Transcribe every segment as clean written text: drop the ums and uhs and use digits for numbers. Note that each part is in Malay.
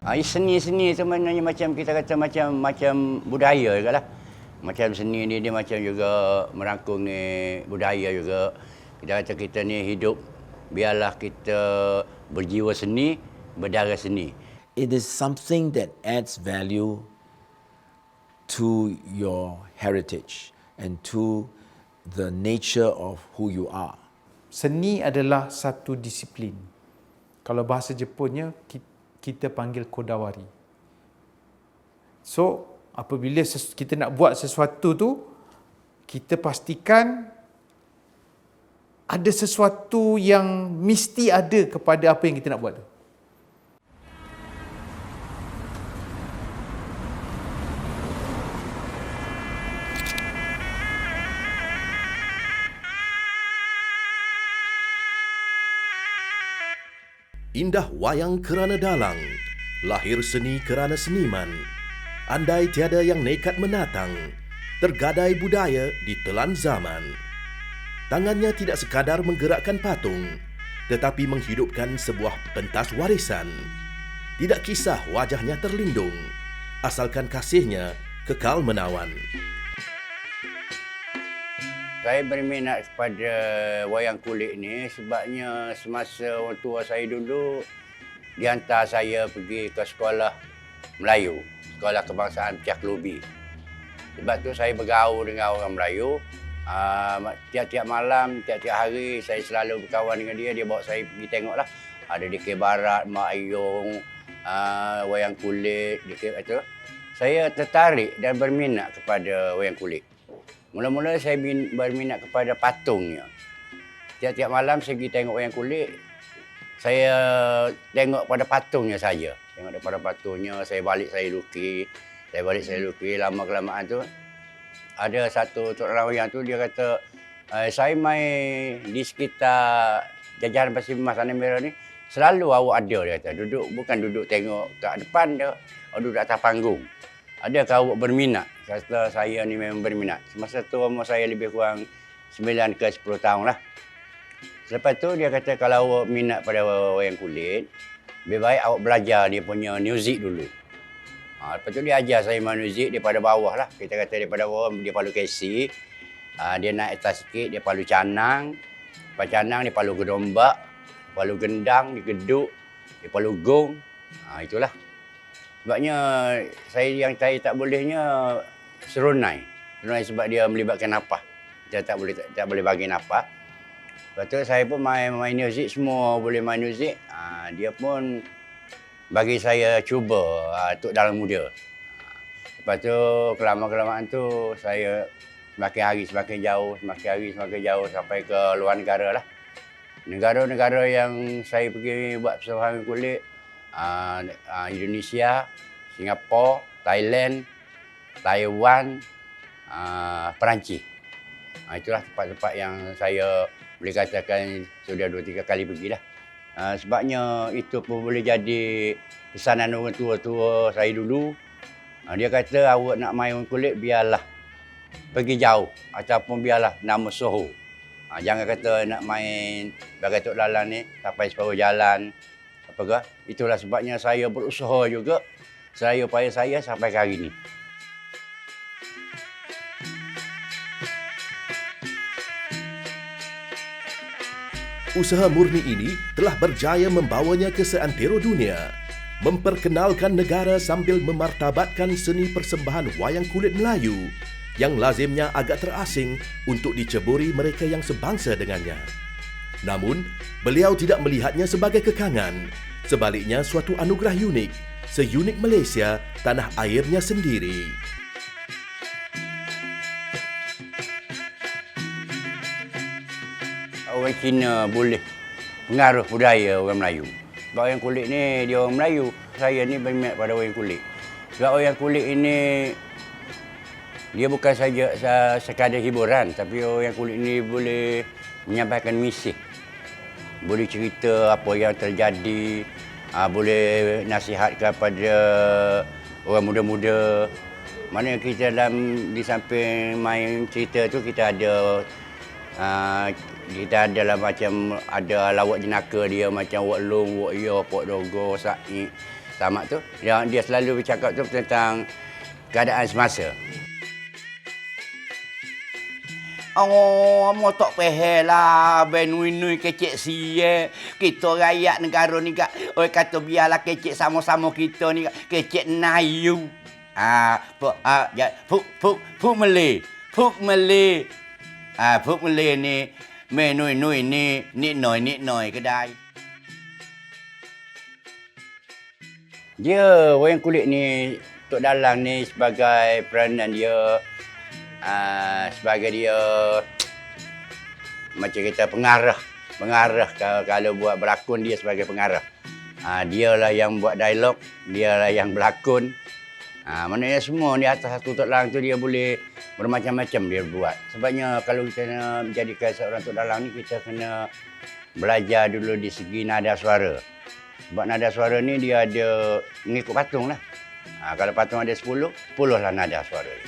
Seni-seni tu maknanya macam kita kata macam budaya juga lah. Macam seni ni dia macam juga merangkung ni budaya juga. Kita kata kita ni hidup, biarlah kita berjiwa seni, berdarah seni. It is something that adds value to your heritage and to the nature of who you are. Seni adalah satu disiplin. Kalau bahasa Jepunnya, kita panggil kodawari. So, apabila kita nak buat sesuatu tu, kita pastikan ada sesuatu yang mesti ada kepada apa yang kita nak buat tu. Indah wayang kerana dalang, lahir seni kerana seniman. Andai tiada yang nekat menatang, tergadai budaya ditelan zaman. Tangannya tidak sekadar menggerakkan patung, tetapi menghidupkan sebuah pentas warisan. Tidak kisah wajahnya terlindung, asalkan kasihnya kekal menawan. Saya berminat kepada wayang kulit ni sebabnya semasa orang tua saya dulu dihantar saya pergi ke sekolah Melayu, sekolah kebangsaan Piah Kelubi. Sebab tu saya bergaul dengan orang Melayu. Tiap-tiap malam, tiap-tiap hari saya selalu berkawan dengan dia. Dia bawa saya pergi tengoklah. Ada di Kek Barat, Mak Ayung, wayang kulit, di Kek itu. Saya tertarik dan berminat kepada wayang kulit. Mula-mula saya berminat kepada patungnya. Tiap-tiap malam saya pergi tengok wayang kulit, saya tengok pada patungnya saja. Tengok daripada patungnya, saya balik saya lukis. Lama-kelamaan tu, ada satu tok wayang tu, dia kata, saya main di sekitar jajaran Pasir Mas Tanah Merah ni, selalu awak ada, dia kata. Bukan duduk tengok kat depan dia, duduk atas panggung. Adakah awak berminat? Kata saya ni memang berminat. Semasa tu umur saya lebih kurang 9 ke 10 tahun lah. Selepas tu dia kata kalau awak minat pada wayang kulit, lebih baik awak belajar dia punya muzik dulu. Lepas tu dia ajar saya main muzik daripada bawah lah. Kita kata daripada bawah dia palu kesi. Dia naik atas sikit, dia palu canang. Lepas canang dia palu gedombak, palu gendang, dia geduk, dia palu gong. Itulah. Sebabnya yang saya tak bolehnya serunai. Serunai sebab dia melibatkan nafas. Kita tak boleh bagi nafas. Lepas tu saya pun main muzik, semua boleh main muzik. Dia pun bagi saya cuba untuk dalam muda. Lepas tu kelama-kelamaan tu saya semakin hari semakin jauh sampai ke luar negara lah. Negara-negara yang saya pergi buat persembahan kulit, Indonesia, Singapura, Thailand, Taiwan, Perancis. Itulah tempat-tempat yang saya boleh katakan sudah 2-3 kali pergilah. Sebabnya itu pun boleh jadi pesanan orang tua-tua saya dulu. Dia kata awak nak main wayang kulit biarlah pergi jauh ataupun biarlah nama Soho. Jangan kata nak main bagai Tok Lalang ni sampai separuh jalan. Itulah sebabnya saya berusaha juga. Saya upaya saya sampai ke hari ini. Usaha murni ini telah berjaya membawanya ke seantero dunia, memperkenalkan negara sambil memartabatkan seni persembahan wayang kulit Melayu yang lazimnya agak terasing untuk diceburi mereka yang sebangsa dengannya. Namun, beliau tidak melihatnya sebagai kekangan, sebaliknya suatu anugerah unik, seunik Malaysia, tanah airnya sendiri. Orang Cina boleh pengaruh budaya orang Melayu. Sebab wayang kulit ni dia orang Melayu. Saya ni berminat pada wayang kulit. Sebab wayang kulit ini dia bukan saja sekadar hiburan, tapi wayang kulit ini boleh menyampaikan misi. Boleh cerita apa yang terjadi, boleh nasihat kepada orang muda-muda. Mana kita di samping main cerita tu kita adalah macam ada lawak jenaka dia macam Wak Long, Wak Yo, Pok Dogo, Said. tamat tu. Dia selalu bercakap tu tentang keadaan semasa. Oh, mau tak pehel lah. Benui-nui kecek siye. Kita rakyat negara ni kak. Oi kata biarlah kecek sama-sama kita ni kak. Kecek nayu. Puk Malay. Puk Malay. Puk Malay ni. Menui-nui ni. Nik-noi kedai. Dia wayang kulit ni, Tok Dalang ni sebagai peranan dia, sebagai dia macam kita pengarah kalau buat berlakon dia sebagai pengarah. Dialah yang buat dialog, dialah yang berlakon. Maknanya semua di atas satu Tok Dalang tu dia boleh bermacam-macam dia buat. Sebabnya kalau kita nak menjadikan seorang Tok Dalang ni, kita kena belajar dulu di segi nada suara. Sebab nada suara ni dia ada mengikut patung lah. Kalau patung ada 10 lah nada suara ni.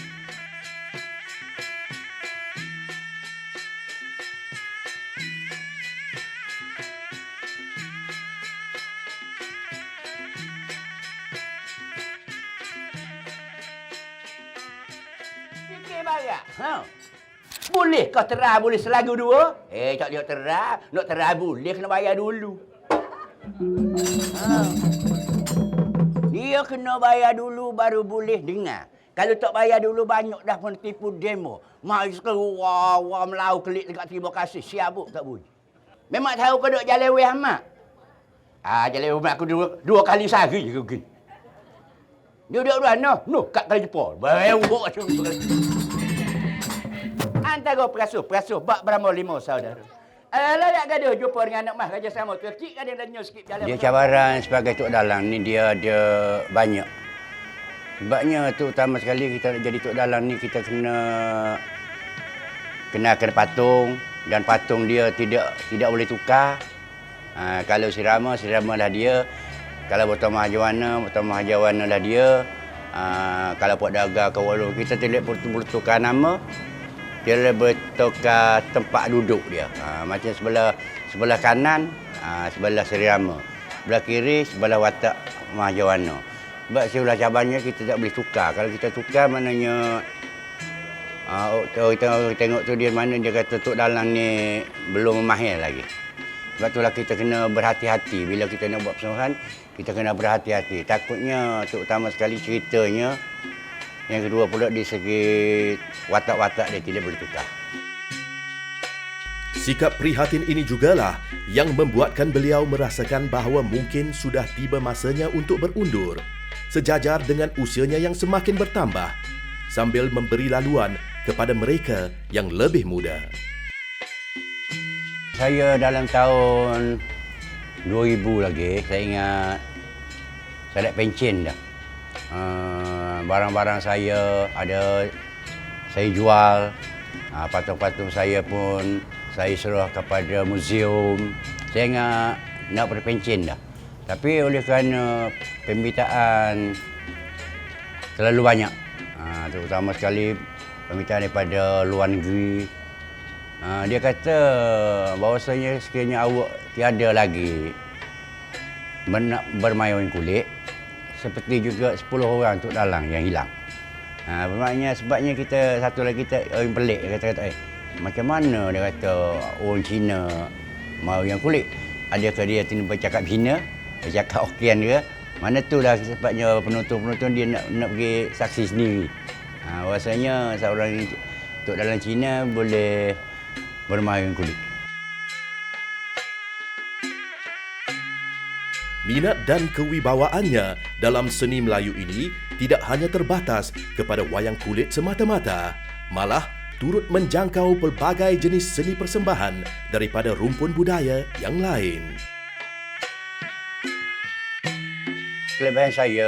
Fikir barat. Boleh kau terah boleh selagu dua? Tak boleh terah. Nak terah boleh kena bayar dulu. Dia kena bayar dulu baru boleh dengar. Kalau tak bayar dulu banyak dah pun tipu demo. Mai keluar melau kelik dekat terima kasih. Siap tak boleh. Memang tahu kau duk jalan weh amat. Jalan weh aku dua kali sehari je pergi. Dia duduk mana? No, kat kali Jepun. Bayuk macam tu. Antara perasuh bak berapa 5 saudara. Alah nak gaduh jumpa dengan anak mas kerja sama kecil kan dia dah sikit jalan. Dia cabaran sebagai Tok Dalang ni dia ada banyak. Sebabnya terutama sekali kita nak jadi Tok Dalang ni kita kena patung, dan patung dia tidak boleh tukar. Kalau sirama lah dia. Kalau botol mahajawana lah dia. Kalau buat dagang ke warung kita tidak perlu tukar nama. Dia boleh tukar tempat duduk dia. Macam sebelah kanan, sebelah Seri-Rama. Sebelah kiri, sebelah watak Mahajawana. Sebab sebelah cabangnya kita tak boleh tukar. Kalau kita tukar, maknanya kita tengok tu dia mana dia kata Tok Dalang ni belum memahir lagi. Sebab itulah kita kena berhati-hati. Bila kita nak buat persembahan, kita kena berhati-hati. Takutnya, terutama sekali ceritanya, yang kedua pula di segi watak-watak dia tidak boleh tukar. Sikap prihatin ini jugalah yang membuatkan beliau merasakan bahawa mungkin sudah tiba masanya untuk berundur, sejajar dengan usianya yang semakin bertambah, sambil memberi laluan kepada mereka yang lebih muda. Saya dalam tahun 2000 lagi, saya ingat saya nak pencen dah. Barang-barang saya ada saya jual, patung-patung saya pun saya serah kepada muzium. Saya nak berpencen dah. Tapi oleh kerana pembitaan terlalu banyak, terutama sekali pembitaan daripada luar negeri, dia kata bahawasanya sekiranya awak tiada lagi bermain wayang kulit, seperti juga 10 orang Tok Dalang yang hilang. Bermaknanya sebabnya kita satu lagi kita orang pelik dia kata macam mana dia kata orang Cina mau yang kulit, adakah dia tidak bercakap Cina, bercakap Hokkien ke? Mana tu lah sebabnya penonton-penonton dia nak pergi saksi sendiri. Bahasanya seorang Tok Dalang Cina boleh bermain kulit. Minat dan kewibawaannya dalam seni Melayu ini tidak hanya terbatas kepada wayang kulit semata-mata, malah turut menjangkau pelbagai jenis seni persembahan daripada rumpun budaya yang lain. Kelebihan saya,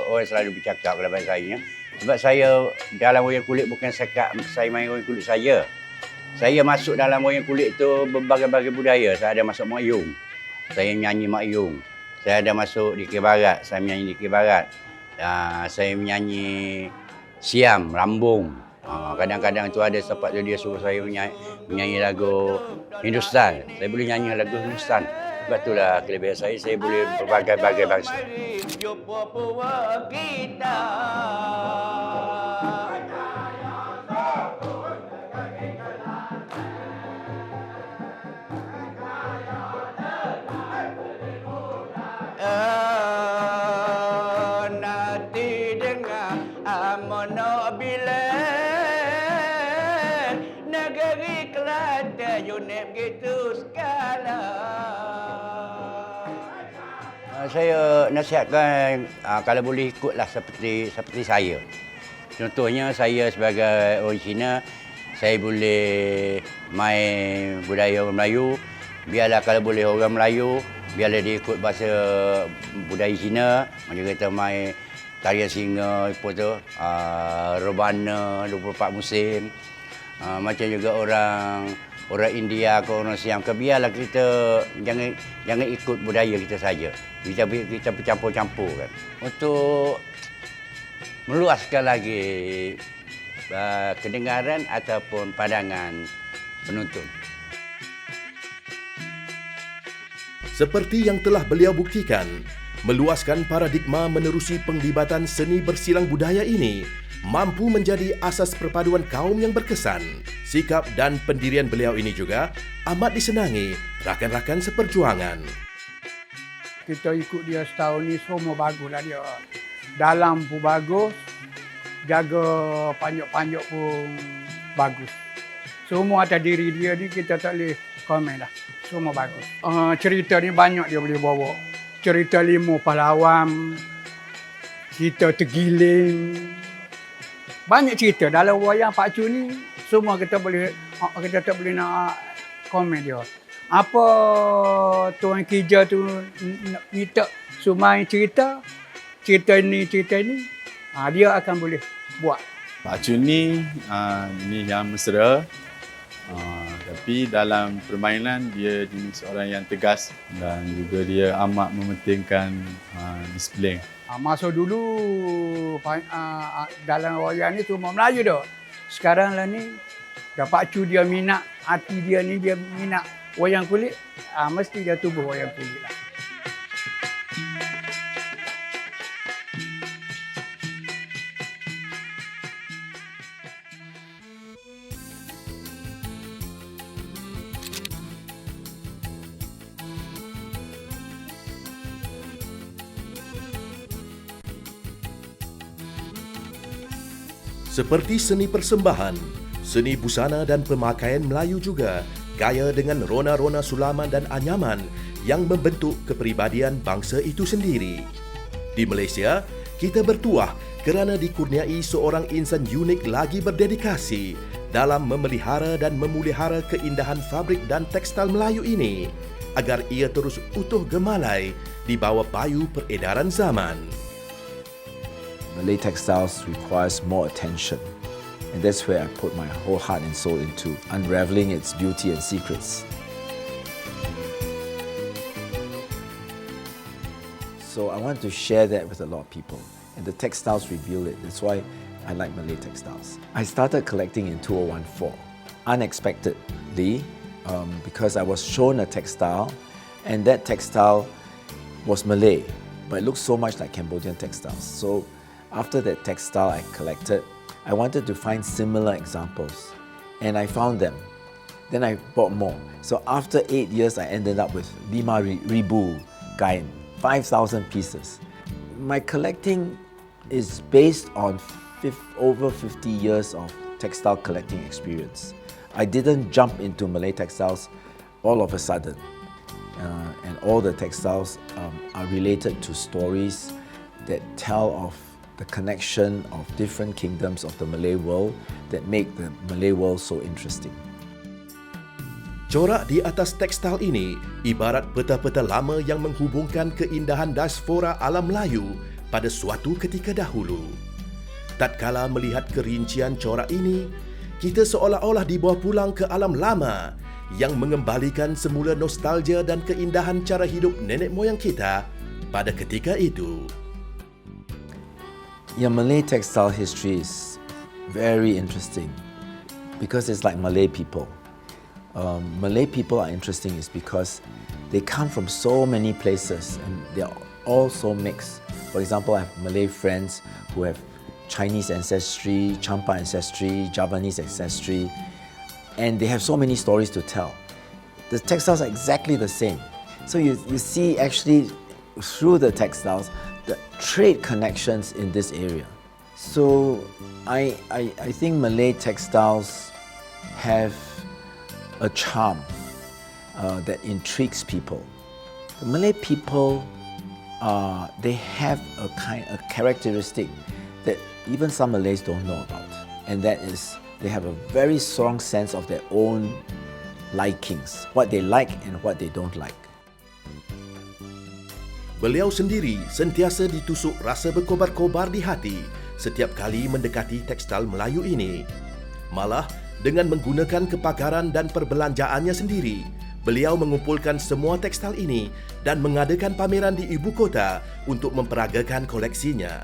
orang selalu bercakap kelebihan saya, sebab saya dalam wayang kulit bukan sekat saya main wayang kulit saya. Saya masuk dalam wayang kulit tu berbagai-bagai budaya. Saya ada masuk Mak Yung, saya menyanyi Mak Yung. Saya ada masuk di Dikir Barat, saya menyanyi Dikir Barat. Saya menyanyi Siam, Rambung. Kadang-kadang tu ada sempat dia suruh saya menyanyi lagu Hindustan. Saya boleh nyanyi lagu Hindustan. Sebab itulah kelebihan saya boleh berbagai-bagai bangsa. Nanti dengar amono bilang negeri Kelantan unit begitu skala. Saya nasihatkan kalau boleh ikutlah seperti saya. Contohnya saya sebagai orang Cina, saya boleh main budaya orang Melayu. Biarlah kalau boleh orang Melayu, biarlah dia ikut bahasa budaya Cina. Macam kata main tarian singa, apa tu, rebana, 24 musim. Macam juga orang India ke orang Siam ke, biarlah kita jangan ikut budaya kita saja. Kita bercampur-campur kan. Untuk meluaskan lagi kedengaran ataupun pandangan penonton. Seperti yang telah beliau buktikan, meluaskan paradigma menerusi penglibatan seni bersilang budaya ini mampu menjadi asas perpaduan kaum yang berkesan. Sikap dan pendirian beliau ini juga amat disenangi rakan-rakan seperjuangan. Kita ikut dia setahun ni semua baguslah dia. Dalam pun bagus, jaga panjang-panjang pun bagus. Semua atas diri dia ni kita tak boleh komen lah. Semua bagus. Cerita ni banyak dia boleh bawa. Cerita 5 pahlawan, cerita tergiling. Banyak cerita dalam wayang Pak Cu ni, semua kita tak boleh nak komen dia. Apa Tuan Kija tu minta sumai cerita ni, dia akan boleh buat. Pak Cu ni yang mesra, tapi dalam permainan dia jenis orang yang tegas dan juga dia amat mementingkan disiplin. Masa dulu dalam wayang ni semua Melayu dah. Sekarang lah ni dah Pak Cu dia minat, hati dia ni dia minat wayang kulit, mesti dia tubuh wayang kulit lah. Seperti seni persembahan, seni busana dan pemakaian Melayu juga kaya dengan rona-rona sulaman dan anyaman yang membentuk kepribadian bangsa itu sendiri. Di Malaysia, kita bertuah kerana dikurniai seorang insan unik lagi berdedikasi dalam memelihara dan memulihara keindahan fabrik dan tekstil Melayu ini agar ia terus utuh gemalai di bawah payu peredaran zaman. Malay textiles requires more attention, and that's where I put my whole heart and soul into unraveling its beauty and secrets. So I want to share that with a lot of people, and the textiles reveal it. That's why I like Malay textiles. I started collecting in 2014, unexpectedly, because I was shown a textile, and that textile was Malay, but it looked so much like Cambodian textiles. So after that textile I collected, I wanted to find similar examples, and I found them. Then I bought more. So after 8 years, I ended up with 5,000 kain, 5,000 pieces. My collecting is based on over 50 years of textile collecting experience. I didn't jump into Malay textiles all of a sudden. And all the textiles are related to stories that tell of the connection of different kingdoms of the Malay world that make the Malay world so interesting. Corak di atas tekstil ini ibarat peta-peta lama yang menghubungkan keindahan diaspora alam Melayu pada suatu ketika dahulu. Tatkala melihat kerincian corak ini, kita seolah-olah dibawa pulang ke alam lama yang mengembalikan semula nostalgia dan keindahan cara hidup nenek moyang kita pada ketika itu. Yeah, Malay textile history is very interesting because it's like Malay people. Malay people are interesting is because they come from so many places and they're all so mixed. For example, I have Malay friends who have Chinese ancestry, Champa ancestry, Javanese ancestry, and they have so many stories to tell. The textiles are exactly the same. So you see actually through the textiles, the trade connections in this area. So I think Malay textiles have a charm that intrigues people. The Malay people, they have a characteristic that even some Malays don't know about, and that is they have a very strong sense of their own likings, what they like and what they don't like. Beliau sendiri sentiasa ditusuk rasa berkobar-kobar di hati setiap kali mendekati tekstil Melayu ini. Malah, dengan menggunakan kepakaran dan perbelanjaannya sendiri, beliau mengumpulkan semua tekstil ini dan mengadakan pameran di ibu kota untuk memperagakan koleksinya.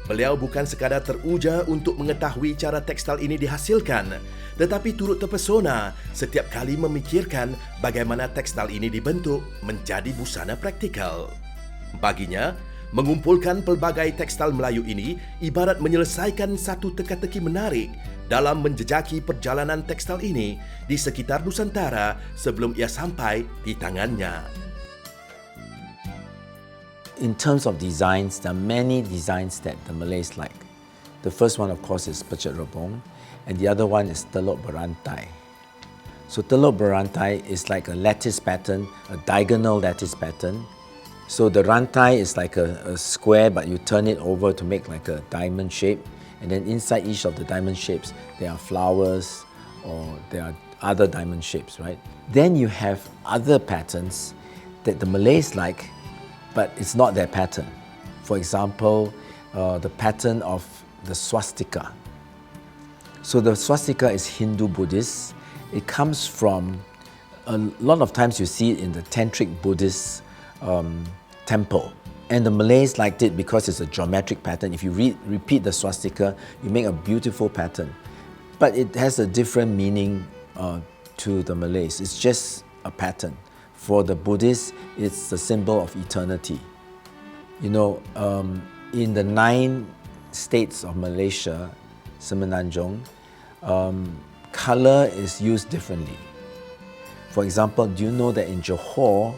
Beliau bukan sekadar teruja untuk mengetahui cara tekstil ini dihasilkan, tetapi turut terpesona setiap kali memikirkan bagaimana tekstil ini dibentuk menjadi busana praktikal. Baginya, mengumpulkan pelbagai tekstil Melayu ini ibarat menyelesaikan satu teka-teki menarik dalam menjejaki perjalanan tekstil ini di sekitar Nusantara sebelum ia sampai di tangannya. In terms of designs, there are many designs that the Malays like. The first one, of course, is Pecet Rebong, and the other one is Telok Berantai. So Telok Berantai is like a lattice pattern, a diagonal lattice pattern. So the rantai is like a square, but you turn it over to make like a diamond shape. And then inside each of the diamond shapes, there are flowers or there are other diamond shapes, right? Then you have other patterns that the Malays like, but it's not their pattern. For example, the pattern of the swastika. So the swastika is Hindu-Buddhist. It comes from, a lot of times you see it in the Tantric Buddhist temple. And the Malays liked it because it's a geometric pattern. If you repeat the swastika, you make a beautiful pattern. But it has a different meaning to the Malays. It's just a pattern. For the Buddhists, it's the symbol of eternity. You know, in the 9 states of Malaysia, Semenanjung, color is used differently. For example, do you know that in Johor,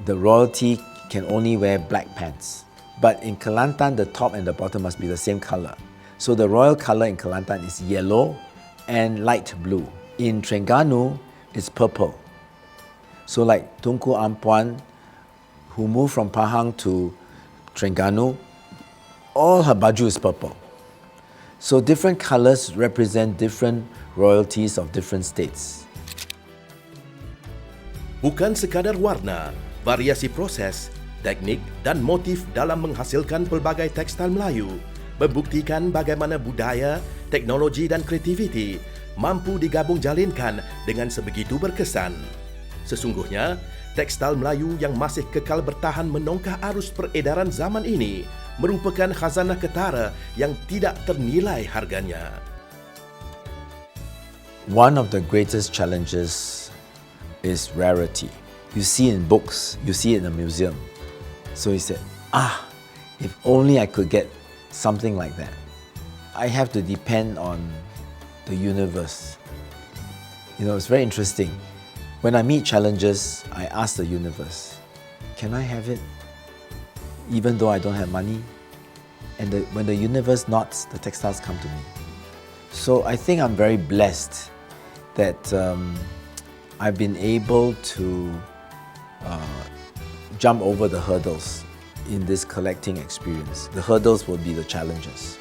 the royalty can only wear black pants? But in Kelantan, the top and the bottom must be the same color. So the royal color in Kelantan is yellow and light blue. In Terengganu, it's purple. So like Tunku Ampuan, who moved from Pahang to Terengganu, all her baju is purple. So different colors represent different royalties of different states. Bukan sekadar warna, variasi proses, teknik dan motif dalam menghasilkan pelbagai tekstil Melayu membuktikan bagaimana budaya, teknologi dan kreativiti mampu digabung jalinkan dengan sebegitu berkesan. Sesungguhnya, tekstil Melayu yang masih kekal bertahan menongkah arus peredaran zaman ini merupakan khazanah ketara yang tidak ternilai harganya. One of the greatest challenges is rarity. You see in books, you see it in a museum. So he said, if only I could get something like that. I have to depend on the universe. You know, it's very interesting. When I meet challenges, I ask the universe, can I have it? Even though I don't have money? And when the universe nods, the textiles come to me. So I think I'm very blessed that I've been able to jump over the hurdles in this collecting experience. The hurdles will be the challenges.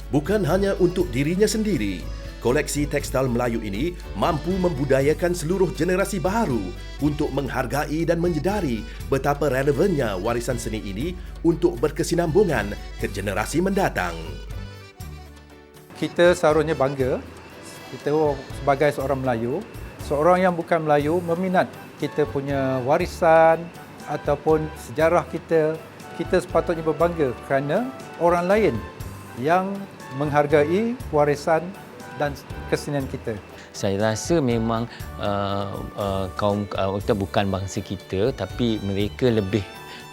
Bukan hanya untuk dirinya sendiri, koleksi tekstil Melayu ini mampu membudayakan seluruh generasi baru untuk menghargai dan menyedari betapa relevannya warisan seni ini untuk berkesinambungan ke generasi mendatang. Kita seharusnya bangga, kita sebagai seorang Melayu, seorang yang bukan Melayu meminat kita punya warisan ataupun sejarah kita, kita sepatutnya berbangga kerana orang lain yang menghargai warisan dan kesenian kita. Saya rasa memang kaum kita bukan bangsa kita, tapi mereka lebih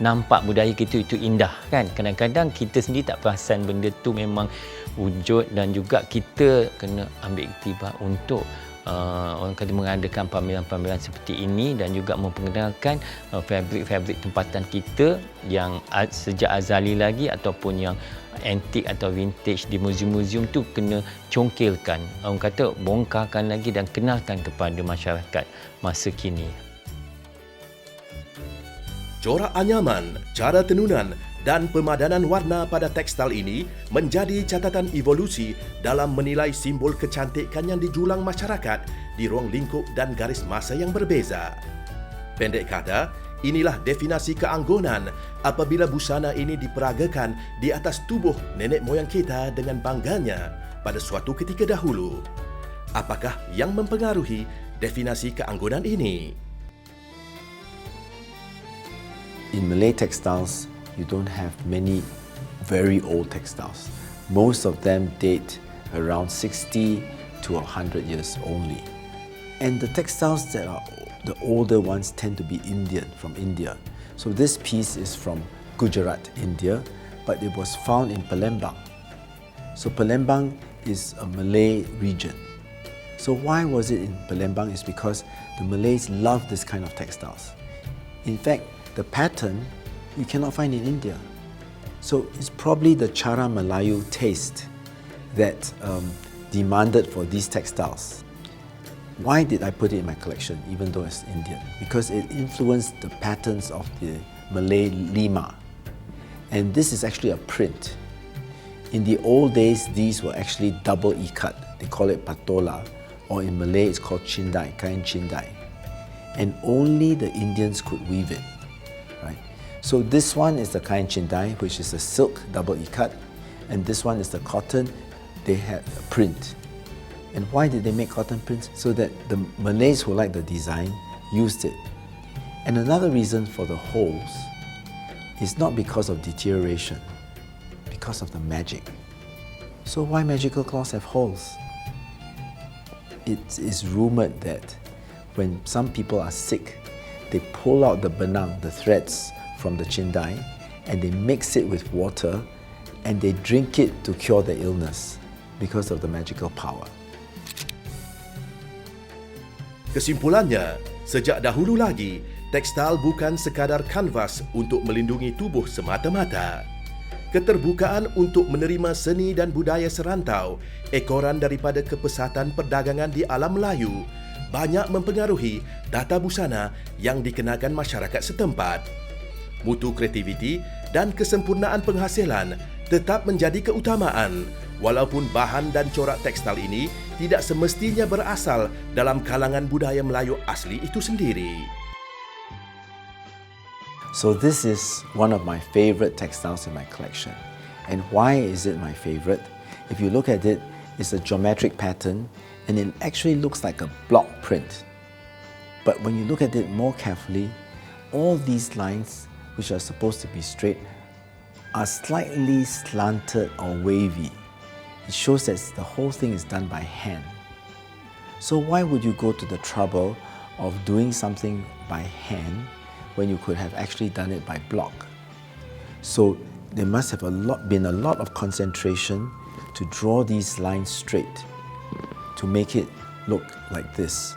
nampak budaya kita itu indah kan. Kadang-kadang kita sendiri tak perasan benda tu memang wujud, dan juga kita kena ambil iktibar untuk orang kata mengadakan pameran-pameran seperti ini, dan juga memperkenalkan fabrik-fabrik tempatan kita yang sejak azali lagi ataupun yang antik atau vintage di muzium-muzium tu kena congkilkan, orang kata bongkarkan lagi dan kenalkan kepada masyarakat masa kini. Corak anyaman, cara tenunan dan pemadanan warna pada tekstil ini menjadi catatan evolusi dalam menilai simbol kecantikan yang dijulang masyarakat di ruang lingkup dan garis masa yang berbeza. Pendek kata, inilah definisi keanggonan apabila busana ini diperagakan di atas tubuh nenek moyang kita dengan bangganya pada suatu ketika dahulu. Apakah yang mempengaruhi definisi keanggonan ini? In Malay textiles, you don't have many very old textiles. Most of them date around 60 to 100 years only. And the textiles that are the older ones tend to be Indian, from India. So this piece is from Gujarat, India, but it was found in Palembang. So Palembang is a Malay region. So why was it in Palembang? Is because the Malays love this kind of textiles. In fact, the pattern you cannot find in India. So it's probably the Cara Melayu taste that demanded for these textiles. Why did I put it in my collection even though it's Indian? Because it influenced the patterns of the Malay lima. And this is actually a print. In the old days, these were actually double ikat. They call it patola, or in Malay it's called cindai, kain cindai. And only the Indians could weave it. Right? So this one is the kain cindai, which is a silk double ikat, and this one is the cotton. They had a print. And why did they make cotton prints? So that the Malays who liked the design used it. And another reason for the holes is not because of deterioration, because of the magic. So why magical cloths have holes? It is rumored that when some people are sick, they pull out the benang, the threads from the cindai, and they mix it with water, and they drink it to cure the illness because of the magical power. Kesimpulannya, sejak dahulu lagi, tekstil bukan sekadar kanvas untuk melindungi tubuh semata-mata. Keterbukaan untuk menerima seni dan budaya serantau, ekoran daripada kepesatan perdagangan di alam Melayu, banyak mempengaruhi tata busana yang dikenakan masyarakat setempat. Mutu kreativiti dan kesempurnaan penghasilan tetap menjadi keutamaan, walaupun bahan dan corak tekstil ini tidak semestinya berasal dalam kalangan budaya Melayu asli itu sendiri. So this is one of my favorite textiles in my collection. And why is it my favorite? If you look at it, it's a geometric pattern, and it actually looks like a block print. But when you look at it more carefully, all these lines, which are supposed to be straight, are slightly slanted or wavy. It shows that the whole thing is done by hand. So why would you go to the trouble of doing something by hand when you could have actually done it by block? So there must have been a lot of concentration to draw these lines straight, to make it look like this.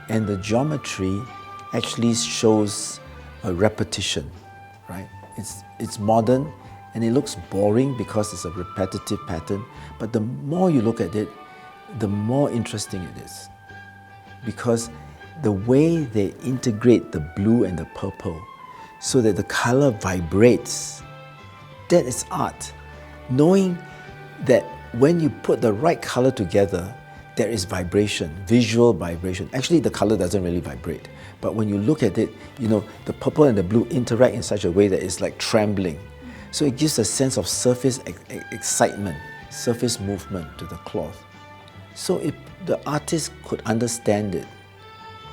And the geometry actually shows a repetition, right? It's modern and it looks boring because it's a repetitive pattern, but the more you look at it, the more interesting it is. Because the way they integrate the blue and the purple so that the color vibrates, that is art. Knowing that when you put the right color together, there is vibration, visual vibration. Actually, the color doesn't really vibrate. But when you look at it, you know, the purple and the blue interact in such a way that it's like trembling. So it gives a sense of surface excitement, surface movement to the cloth. So if the artist could understand it,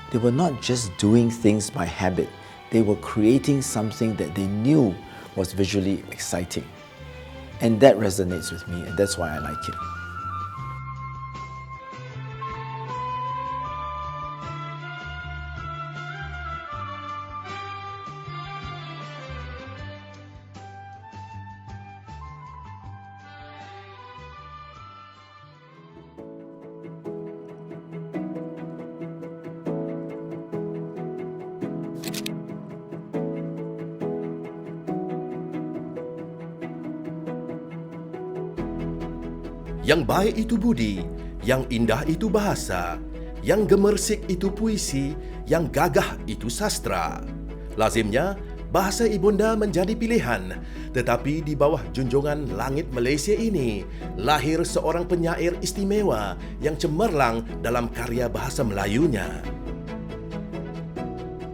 they were not just doing things by habit. They were creating something that they knew was visually exciting. And that resonates with me, and that's why I like it. Yang baik itu budi, yang indah itu bahasa, yang gemersik itu puisi, yang gagah itu sastra. Lazimnya, bahasa ibunda menjadi pilihan. Tetapi di bawah junjungan langit Malaysia ini, lahir seorang penyair istimewa yang cemerlang dalam karya bahasa Melayunya.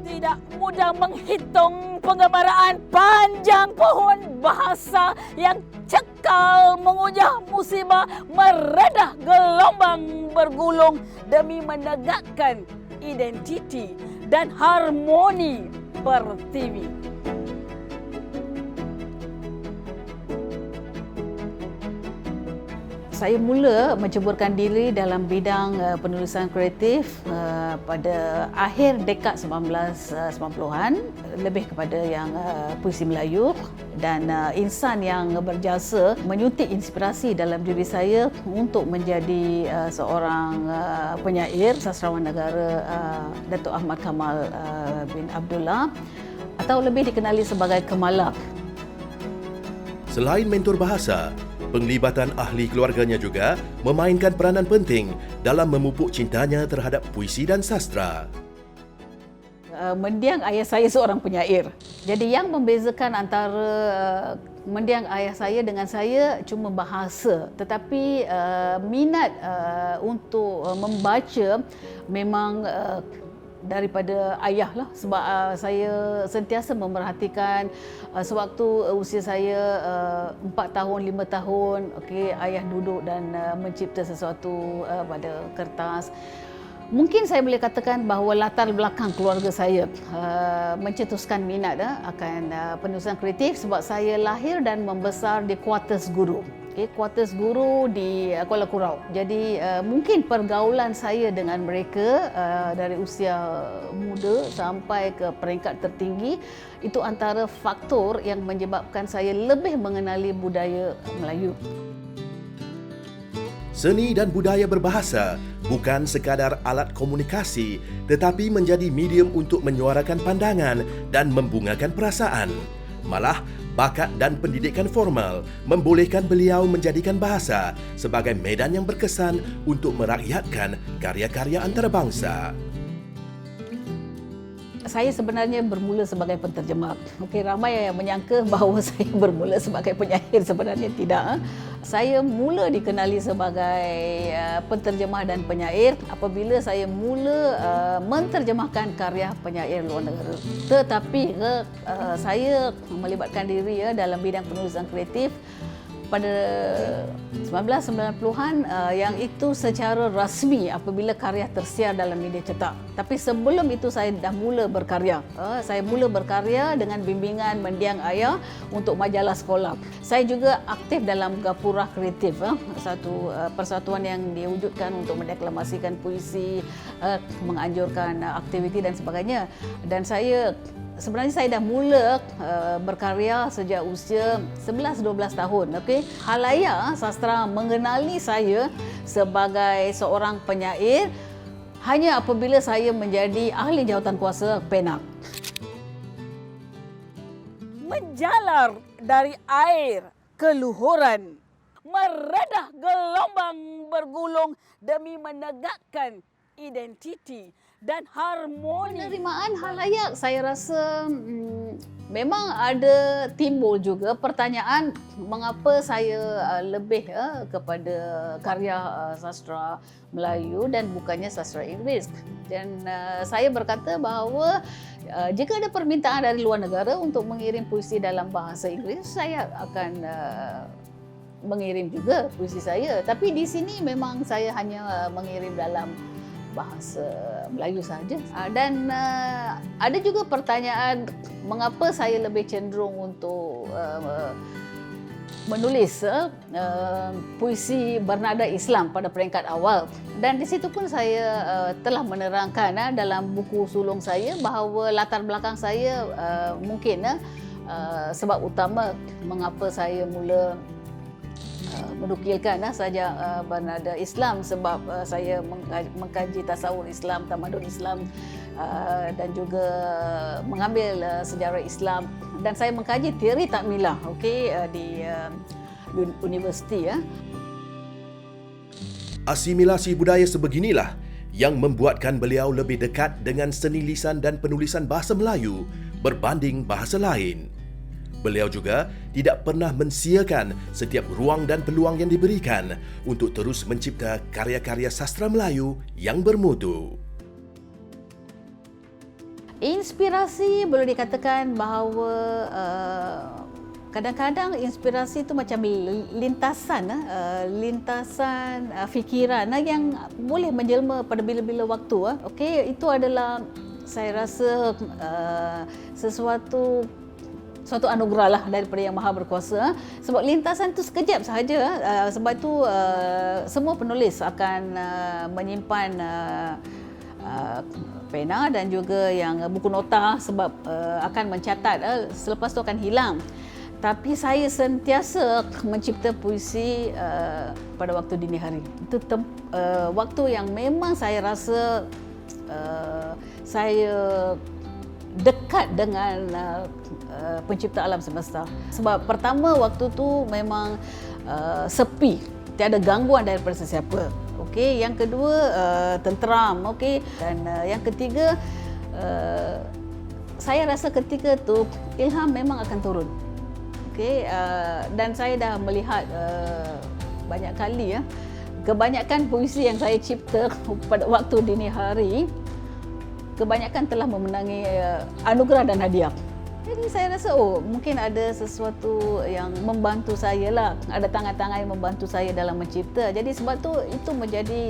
Tidak mudah menghitung pengembaraan panjang pohon bahasa yang cekal mengujah musibah, meredah gelombang bergulung demi menegakkan identiti dan harmoni pertiwi. Saya mula menceburkan diri dalam bidang penulisan kreatif pada akhir dekad 1990-an, lebih kepada yang puisi Melayu, dan insan yang berjasa menyuntik inspirasi dalam diri saya untuk menjadi seorang penyair, sastrawan negara Datuk Ahmad Kamal bin Abdullah, atau lebih dikenali sebagai Kemalak. Selain mentor bahasa, penglibatan ahli keluarganya juga memainkan peranan penting dalam memupuk cintanya terhadap puisi dan sastra. Mendiang ayah saya seorang penyair. Jadi yang membezakan antara mendiang ayah saya dengan saya cuma bahasa, tetapi minat untuk membaca memang daripada ayah lah, sebab saya sentiasa memerhatikan sewaktu usia saya 4 tahun, 5 tahun, okey, ayah duduk dan mencipta sesuatu pada kertas. Mungkin saya boleh katakan bahawa latar belakang keluarga saya mencetuskan minat akan penulisan kreatif sebab saya lahir dan membesar di kuartus guru. Kuartus guru di Kuala Kurau. Jadi mungkin pergaulan saya dengan mereka dari usia muda sampai ke peringkat tertinggi itu antara faktor yang menyebabkan saya lebih mengenali budaya Melayu. Seni dan budaya berbahasa bukan sekadar alat komunikasi, tetapi menjadi medium untuk menyuarakan pandangan dan membungakan perasaan. Malah, bakat dan pendidikan formal membolehkan beliau menjadikan bahasa sebagai medan yang berkesan untuk merakyatkan karya-karya antarabangsa. Saya sebenarnya bermula sebagai penterjemah. Okey, ramai yang menyangka bahawa saya bermula sebagai penyair, sebenarnya tidak. Saya mula dikenali sebagai penterjemah dan penyair apabila saya mula menterjemahkan karya penyair luar negara. Tetapi saya melibatkan diri dalam bidang penulisan kreatif pada 1990-an yang itu secara rasmi apabila karya tersiar dalam media cetak. Tapi sebelum itu saya dah mula berkarya. Saya mula berkarya dengan bimbingan mendiang ayah untuk majalah sekolah. Saya juga aktif dalam Gapura Kreatif, satu persatuan yang diwujudkan untuk mendeklamasikan puisi, menganjurkan aktiviti dan sebagainya. Dan sebenarnya saya dah mula berkarya sejak usia 11-12 tahun. Okay? Khalayak sastra mengenali saya sebagai seorang penyair hanya apabila saya menjadi ahli jawatankuasa Perak. Menjalar dari air keluhuran, meredah gelombang bergulung demi menegakkan identiti dan harmoni. Penerimaan khalayak, saya rasa memang ada timbul juga pertanyaan mengapa saya lebih kepada karya sastra Melayu dan bukannya sastra Inggeris. Dan saya berkata bahawa jika ada permintaan dari luar negara untuk mengirim puisi dalam bahasa Inggeris, saya akan mengirim juga puisi saya. Tapi di sini memang saya hanya mengirim dalam bahasa Melayu saja. Dan ada juga pertanyaan mengapa saya lebih cenderung untuk menulis puisi bernada Islam pada peringkat awal. Dan di situ pun saya telah menerangkan dalam buku sulung saya bahawa latar belakang saya mungkin sebab utama mengapa saya mula menukilkan saja bernada Islam, sebab saya mengkaji tasawuf Islam, tamadun Islam dan juga mengambil sejarah Islam, dan saya mengkaji teori takmilah di universiti. Asimilasi budaya sebeginilah yang membuatkan beliau lebih dekat dengan seni lisan dan penulisan bahasa Melayu berbanding bahasa lain. Beliau juga tidak pernah mensiakan setiap ruang dan peluang yang diberikan untuk terus mencipta karya-karya sastra Melayu yang bermutu. Inspirasi boleh dikatakan bahawa kadang-kadang inspirasi itu macam lintasan fikiran yang boleh menjelma pada bila-bila waktu. Itu adalah, saya rasa, suatu anugerah lah daripada Yang Maha Berkuasa, sebab lintasan tu sekejap sahaja. Sebab tu semua penulis akan menyimpan pena dan juga yang buku nota, sebab akan mencatat, selepas tu akan hilang. Tapi saya sentiasa mencipta puisi pada waktu dini hari. Itu waktu yang memang saya rasa saya dekat dengan pencipta alam semesta. Sebab pertama, waktu tu memang sepi, tiada gangguan daripada sesiapa. Yang kedua, tenteram. Dan yang ketiga, saya rasa ketika tu ilham memang akan turun. Dan saya dah melihat banyak kali kebanyakan puisi yang saya cipta pada waktu dini hari, kebanyakan telah memenangi anugerah dan hadiah. Jadi saya rasa mungkin ada sesuatu yang membantu saya lah, ada tangan-tangan yang membantu saya dalam mencipta. Jadi sebab tu itu menjadi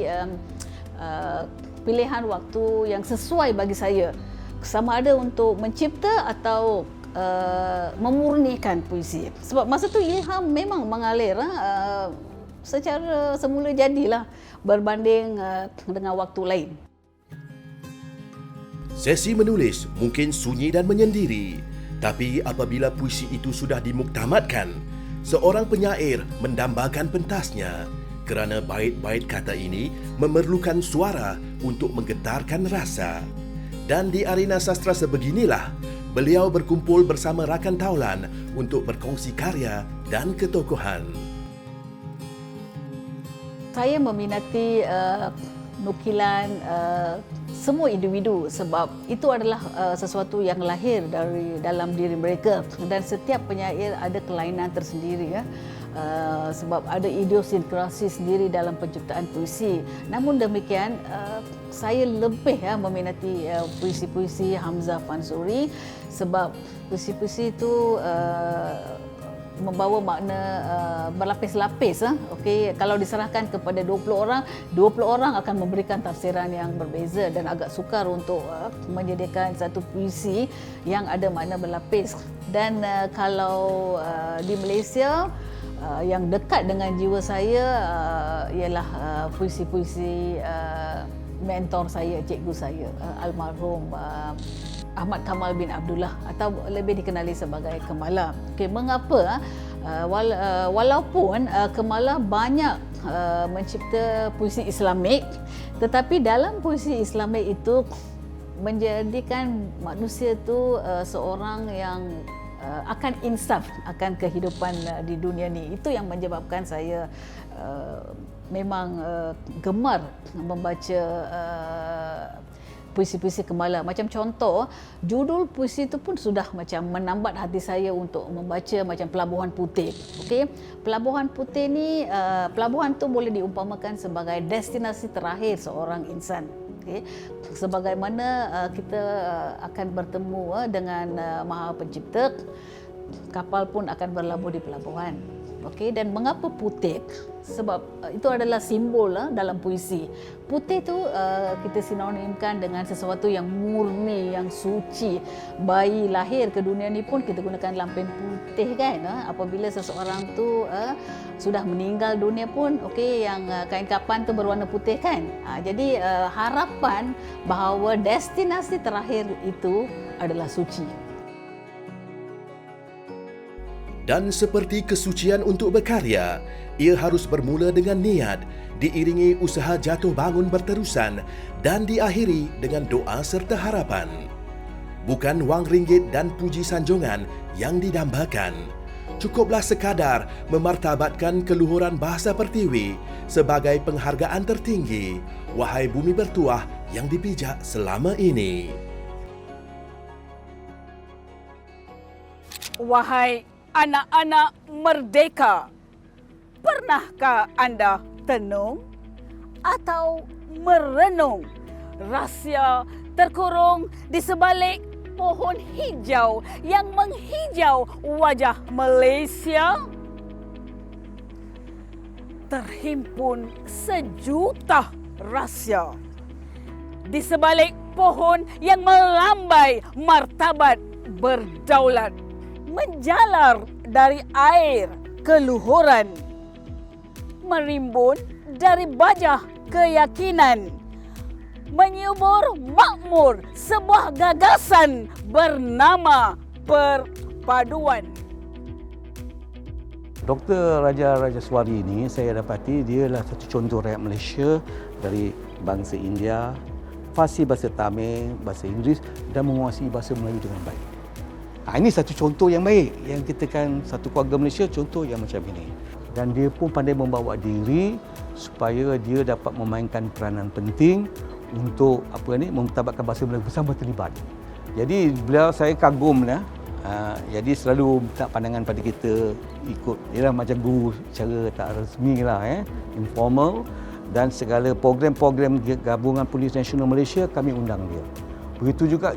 pilihan waktu yang sesuai bagi saya, sama ada untuk mencipta atau memurnikan puisi. Sebab masa tu ilham memang mengalir secara semula jadilah berbanding dengan waktu lain. Sesi menulis mungkin sunyi dan menyendiri, tapi apabila puisi itu sudah dimuktamadkan, seorang penyair mendambakan pentasnya, kerana bait-bait kata ini memerlukan suara untuk menggetarkan rasa. Dan di arena sastra sebeginilah, beliau berkumpul bersama rakan taulan untuk berkongsi karya dan ketokohan. Saya meminati nukilan semua individu, sebab itu adalah sesuatu yang lahir dari dalam diri mereka, dan setiap penyair ada kelainan tersendiri sebab ada idiosinkrosi sendiri dalam penciptaan puisi. Namun demikian, saya lebih meminati puisi-puisi Hamzah Fansuri, sebab puisi-puisi itu membawa makna berlapis-lapis. Kalau diserahkan kepada 20 orang, 20 orang akan memberikan tafsiran yang berbeza, dan agak sukar untuk menyediakan satu puisi yang ada makna berlapis. Dan kalau di Malaysia, yang dekat dengan jiwa saya ialah puisi-puisi mentor saya, cikgu saya, almarhum Ahmad Kamal bin Abdullah, atau lebih dikenali sebagai Kemala. Mengapa? Walaupun Kemala banyak mencipta puisi Islamik, tetapi dalam puisi Islamik itu menjadikan manusia itu seorang yang akan insaf akan kehidupan di dunia ni. Itu yang menyebabkan saya memang gemar membaca puisi-puisi Kemala. Macam contoh, judul puisi itu pun sudah macam menambat hati saya untuk membaca, macam Pelabuhan Putih. Pelabuhan Putih ni, pelabuhan tu boleh diumpamakan sebagai destinasi terakhir seorang insan. Sebagaimana kita akan bertemu dengan Maha Pencipta, kapal pun akan berlabuh di pelabuhan. Okey, dan mengapa putih? Sebab itu adalah simbol dalam puisi. Putih tu kita sinonimkan dengan sesuatu yang murni, yang suci. Bayi lahir ke dunia ni pun kita gunakan lampen putih kan. Apabila seseorang tu sudah meninggal dunia pun okey, yang kain kapan tu berwarna putih kan. Jadi harapan bahawa destinasi terakhir itu adalah suci. Dan seperti kesucian untuk berkarya, ia harus bermula dengan niat, diiringi usaha jatuh bangun berterusan dan diakhiri dengan doa serta harapan. Bukan wang ringgit dan puji sanjungan yang didambakan. Cukuplah sekadar memartabatkan keluhuran bahasa Pertiwi sebagai penghargaan tertinggi, wahai bumi bertuah yang dipijak selama ini. Wahai anak-anak merdeka, pernahkah anda tenung atau merenung rahsia terkurung di sebalik pohon hijau yang menghijau wajah Malaysia? Terhimpun sejuta rahsia di sebalik pohon yang melambai martabat berdaulat, menjalar dari air keluhuran, merimbun dari bajah keyakinan, menyubur makmur sebuah gagasan bernama perpaduan. Dr. Raja Rajaswari ini saya dapati dia adalah satu contoh rakyat Malaysia dari bangsa India, fasih bahasa Tamil, bahasa Inggeris dan menguasai bahasa Melayu dengan baik. Ini satu contoh yang baik yang kita kan satu keluarga Malaysia contoh yang macam ini. Dan dia pun pandai membawa diri supaya dia dapat memainkan peranan penting untuk mementabatkan bahasa Melayu bersama terlibat. Jadi beliau saya kagum jadi selalu minta pandangan pada kita, ikut dia macam guru secara tak rasmi informal, dan segala program-program gabungan Polis Nasional Malaysia kami undang dia. Begitu juga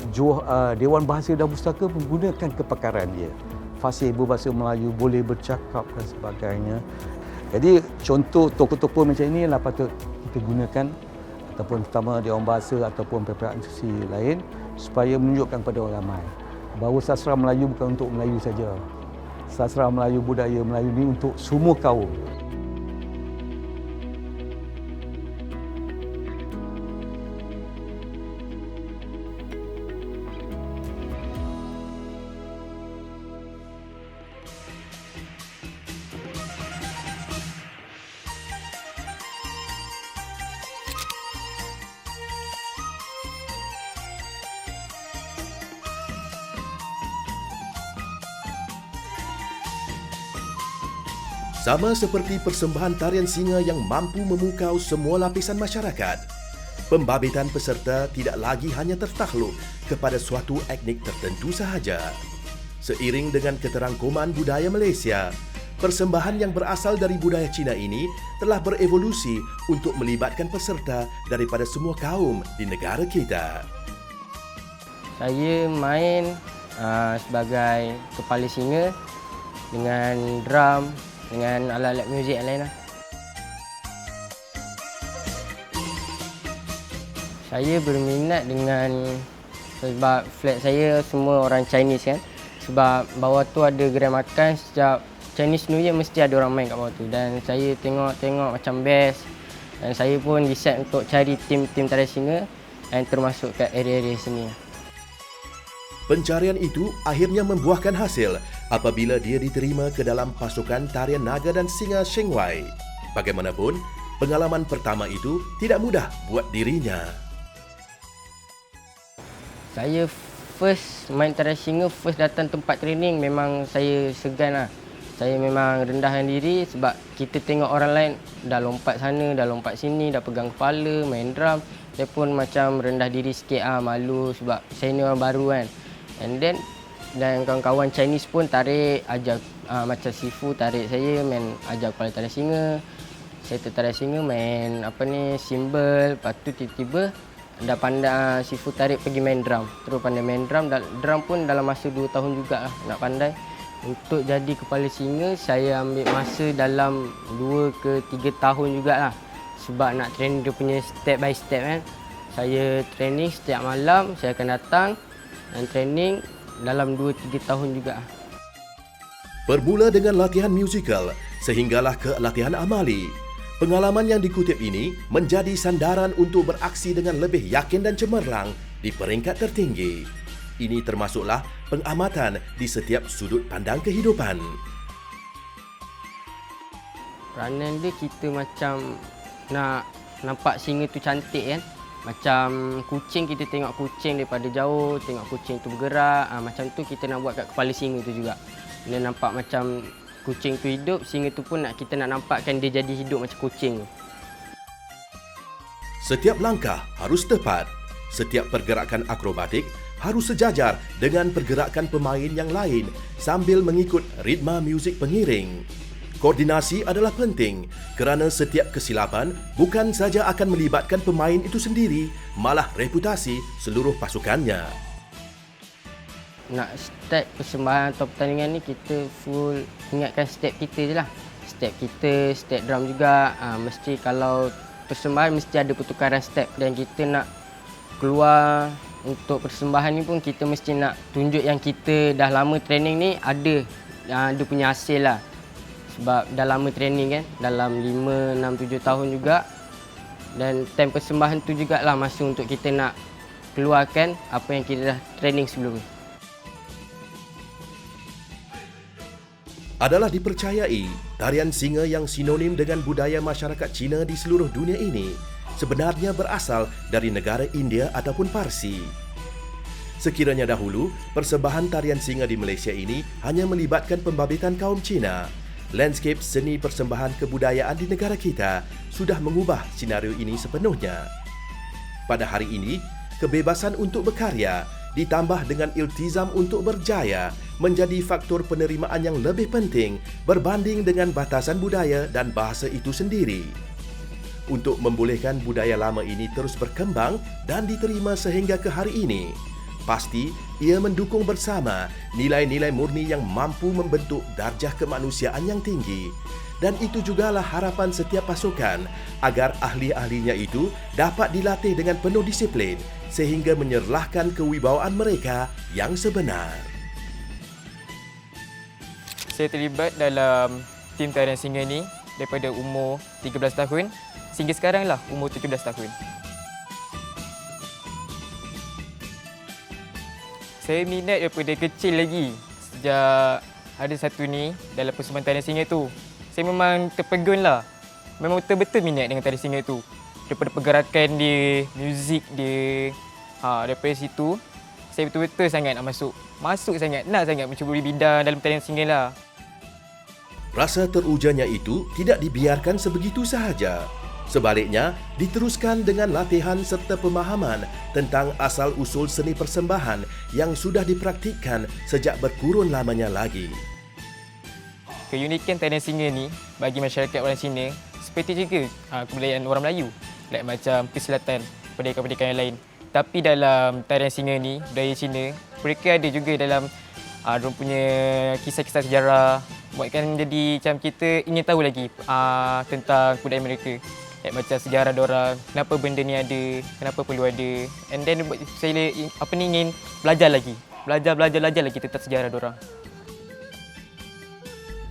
Dewan Bahasa dan Pustaka menggunakan kepakaran dia. Fasih berbahasa Melayu, boleh bercakap dan sebagainya. Jadi contoh tokoh-tokoh macam ini lah patut kita gunakan, ataupun terutama Dewan Bahasa ataupun beberapa institusi lain, supaya menunjukkan kepada orang ramai bahawa sastra Melayu bukan untuk Melayu saja. Sastra Melayu, budaya Melayu ini untuk semua kaum. Sama seperti persembahan tarian singa yang mampu memukau semua lapisan masyarakat, pembabitan peserta tidak lagi hanya tertakluk kepada suatu etnik tertentu sahaja. Seiring dengan keterangkuman budaya Malaysia, persembahan yang berasal dari budaya Cina ini telah berevolusi untuk melibatkan peserta daripada semua kaum di negara kita. Saya main sebagai kepala singa dengan drum, dengan alat-alat muzik yang lain. Saya berminat dengan sebab flat saya semua orang Chinese kan. Sebab bawah tu ada gerai makan, setiap Chinese New Year mesti ada orang main kat bawah tu. Dan saya tengok macam best. Dan saya pun decide untuk cari tim-tim tarian singa yang termasuk kat area-area sini. Pencarian itu akhirnya membuahkan hasil apabila dia diterima ke dalam pasukan tarian naga dan singa Sheng Wai. Bagaimanapun, pengalaman pertama itu tidak mudah buat dirinya. Saya first main tarian singa, first datang tempat training memang saya segan lah. Saya memang rendahkan diri sebab kita tengok orang lain dah lompat sana, dah lompat sini, dah pegang kepala, main drum. Saya pun macam rendah diri sikit, malu sebab saya ni orang baru kan. And then dan kawan-kawan Chinese pun tarik, ajar macam Sifu tarik saya main ajar kepala tarian singa. Saya tertarik singa main simbol. Lepas tu tiba-tiba dah pandai Sifu tarik pergi main drum. Terus pandai main drum. Drum pun dalam masa 2 tahun jugalah nak pandai. Untuk jadi kepala singa, saya ambil masa dalam 2 ke 3 tahun jugalah. Sebab nak training dia punya step by step kan. Saya training setiap malam, saya akan datang dan training dalam 2-3 tahun juga. Bermula dengan latihan musikal sehinggalah ke latihan amali. Pengalaman yang dikutip ini menjadi sandaran untuk beraksi dengan lebih yakin dan cemerlang di peringkat tertinggi. Ini termasuklah pengamatan di setiap sudut pandang kehidupan. Peranan dia kita macam nak nampak singa tu cantik kan. Macam kucing, kita tengok kucing daripada jauh, tengok kucing tu bergerak. Macam tu kita nak buat kat kepala singa tu juga. Dia nampak macam kucing tu hidup, singa tu pun kita nak nampakkan dia jadi hidup macam kucing tu. Setiap langkah harus tepat. Setiap pergerakan akrobatik harus sejajar dengan pergerakan pemain yang lain sambil mengikut ritma muzik pengiring. Koordinasi adalah penting kerana setiap kesilapan bukan saja akan melibatkan pemain itu sendiri, malah reputasi seluruh pasukannya. Nak start persembahan atau pertandingan ni, kita full ingatkan step kita je lah. Step kita, step drum juga. Mesti kalau persembahan mesti ada pertukaran step. Dan kita nak keluar untuk persembahan ni pun kita mesti nak tunjuk yang kita dah lama training ni ada punya hasil lah. Sebab dah lama training kan, dalam 5, 6, 7 tahun juga. Dan time persembahan tu jugalah masa untuk kita nak keluarkan apa yang kita dah training sebelum ni. Adalah dipercayai tarian singa yang sinonim dengan budaya masyarakat Cina di seluruh dunia ini sebenarnya berasal dari negara India ataupun Parsi. Sekiranya dahulu, persembahan tarian singa di Malaysia ini hanya melibatkan pembabitan kaum Cina, landscape seni persembahan kebudayaan di negara kita sudah mengubah senario ini sepenuhnya. Pada hari ini, kebebasan untuk berkarya ditambah dengan iltizam untuk berjaya menjadi faktor penerimaan yang lebih penting berbanding dengan batasan budaya dan bahasa itu sendiri. Untuk membolehkan budaya lama ini terus berkembang dan diterima sehingga ke hari ini, pasti ia mendukung bersama nilai-nilai murni yang mampu membentuk darjah kemanusiaan yang tinggi. Dan itu jugalah harapan setiap pasukan agar ahli-ahlinya itu dapat dilatih dengan penuh disiplin sehingga menyerlahkan kewibawaan mereka yang sebenar. Saya terlibat dalam tim tarian singa ni daripada umur 13 tahun sehingga sekarang lah umur 17 tahun. Saya minat daripada kecil lagi. Sejak ada satu ni dalam persembahan tarian singa tu, saya memang terpegun lah. Memang betul-betul minat dengan tarian singa tu. Daripada pergerakan dia, muzik dia. Daripada situ, saya betul-betul sangat nak masuk. Nak sangat mencuburi bidang dalam tarian singa lah. Rasa terujannya itu tidak dibiarkan sebegitu sahaja. Sebaliknya, diteruskan dengan latihan serta pemahaman tentang asal-usul seni persembahan yang sudah dipraktikkan sejak berkurun lamanya lagi. Keunikan tarian singa ni bagi masyarakat orang Cina seperti juga kebudayaan orang Melayu, like macam persilatan, pendidikan-pendidikan yang lain. Tapi dalam tarian singa ni, budaya Cina, mereka ada juga dalam mereka punya kisah-kisah sejarah, buatkan jadi macam kita ingin tahu lagi tentang kebudayaan mereka. Like macam sejarah diorang, kenapa benda ni ada, kenapa perlu ada. And then saya ingin belajar lagi tentang sejarah diorang.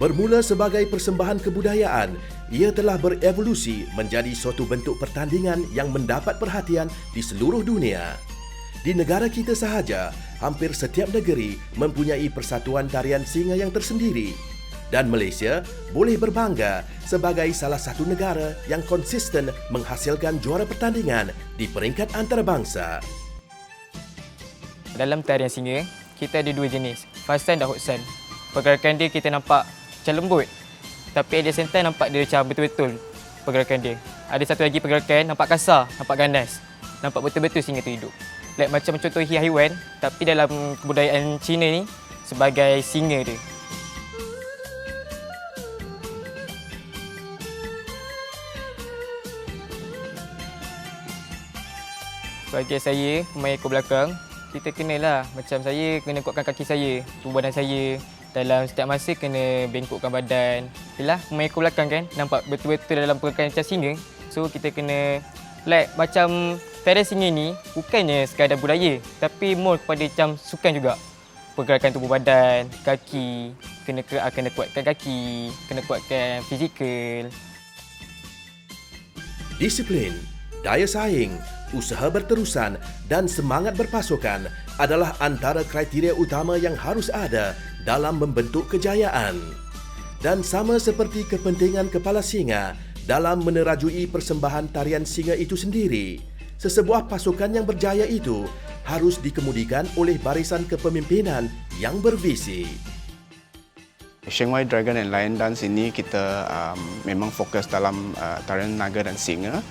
Bermula sebagai persembahan kebudayaan, ia telah berevolusi menjadi suatu bentuk pertandingan yang mendapat perhatian di seluruh dunia. Di negara kita sahaja, hampir setiap negeri mempunyai persatuan tarian singa yang tersendiri. Dan Malaysia boleh berbangga sebagai salah satu negara yang konsisten menghasilkan juara pertandingan di peringkat antarabangsa. Dalam tarian singa, kita ada dua jenis, fasan dan hotsan. Pergerakan dia kita nampak macam lembut, tapi ada sentai nampak dia macam betul-betul pergerakan dia. Ada satu lagi pergerakan nampak kasar, nampak ganas, nampak betul-betul singa tu hidup. Like macam contoh haiwan, tapi dalam kebudayaan Cina ni sebagai singa dia. Bagi saya, pemain ekor belakang, kita kenalah. Macam saya kena kuatkan kaki saya, tubuh badan saya. dalam setiap masa kena bengkokkan badan. Itulah pemain ekor belakang kan, nampak betul-betul dalam pergerakan macam singa. So kita kena macam tarian singa ni bukannya sekadar budaya, tapi more kepada macam sukan juga. Pergerakan tubuh badan, kaki, kena kuatkan kaki, kena kuatkan fizikal. Disiplin, daya saing, usaha berterusan dan semangat berpasukan adalah antara kriteria utama yang harus ada dalam membentuk kejayaan. Dan sama seperti kepentingan kepala singa dalam menerajui persembahan tarian singa itu sendiri, sesebuah pasukan yang berjaya itu harus dikemudikan oleh barisan kepemimpinan yang bervisi. Sheng Wai Dragon and Lion Dance ini kita memang fokus dalam tarian naga dan singa.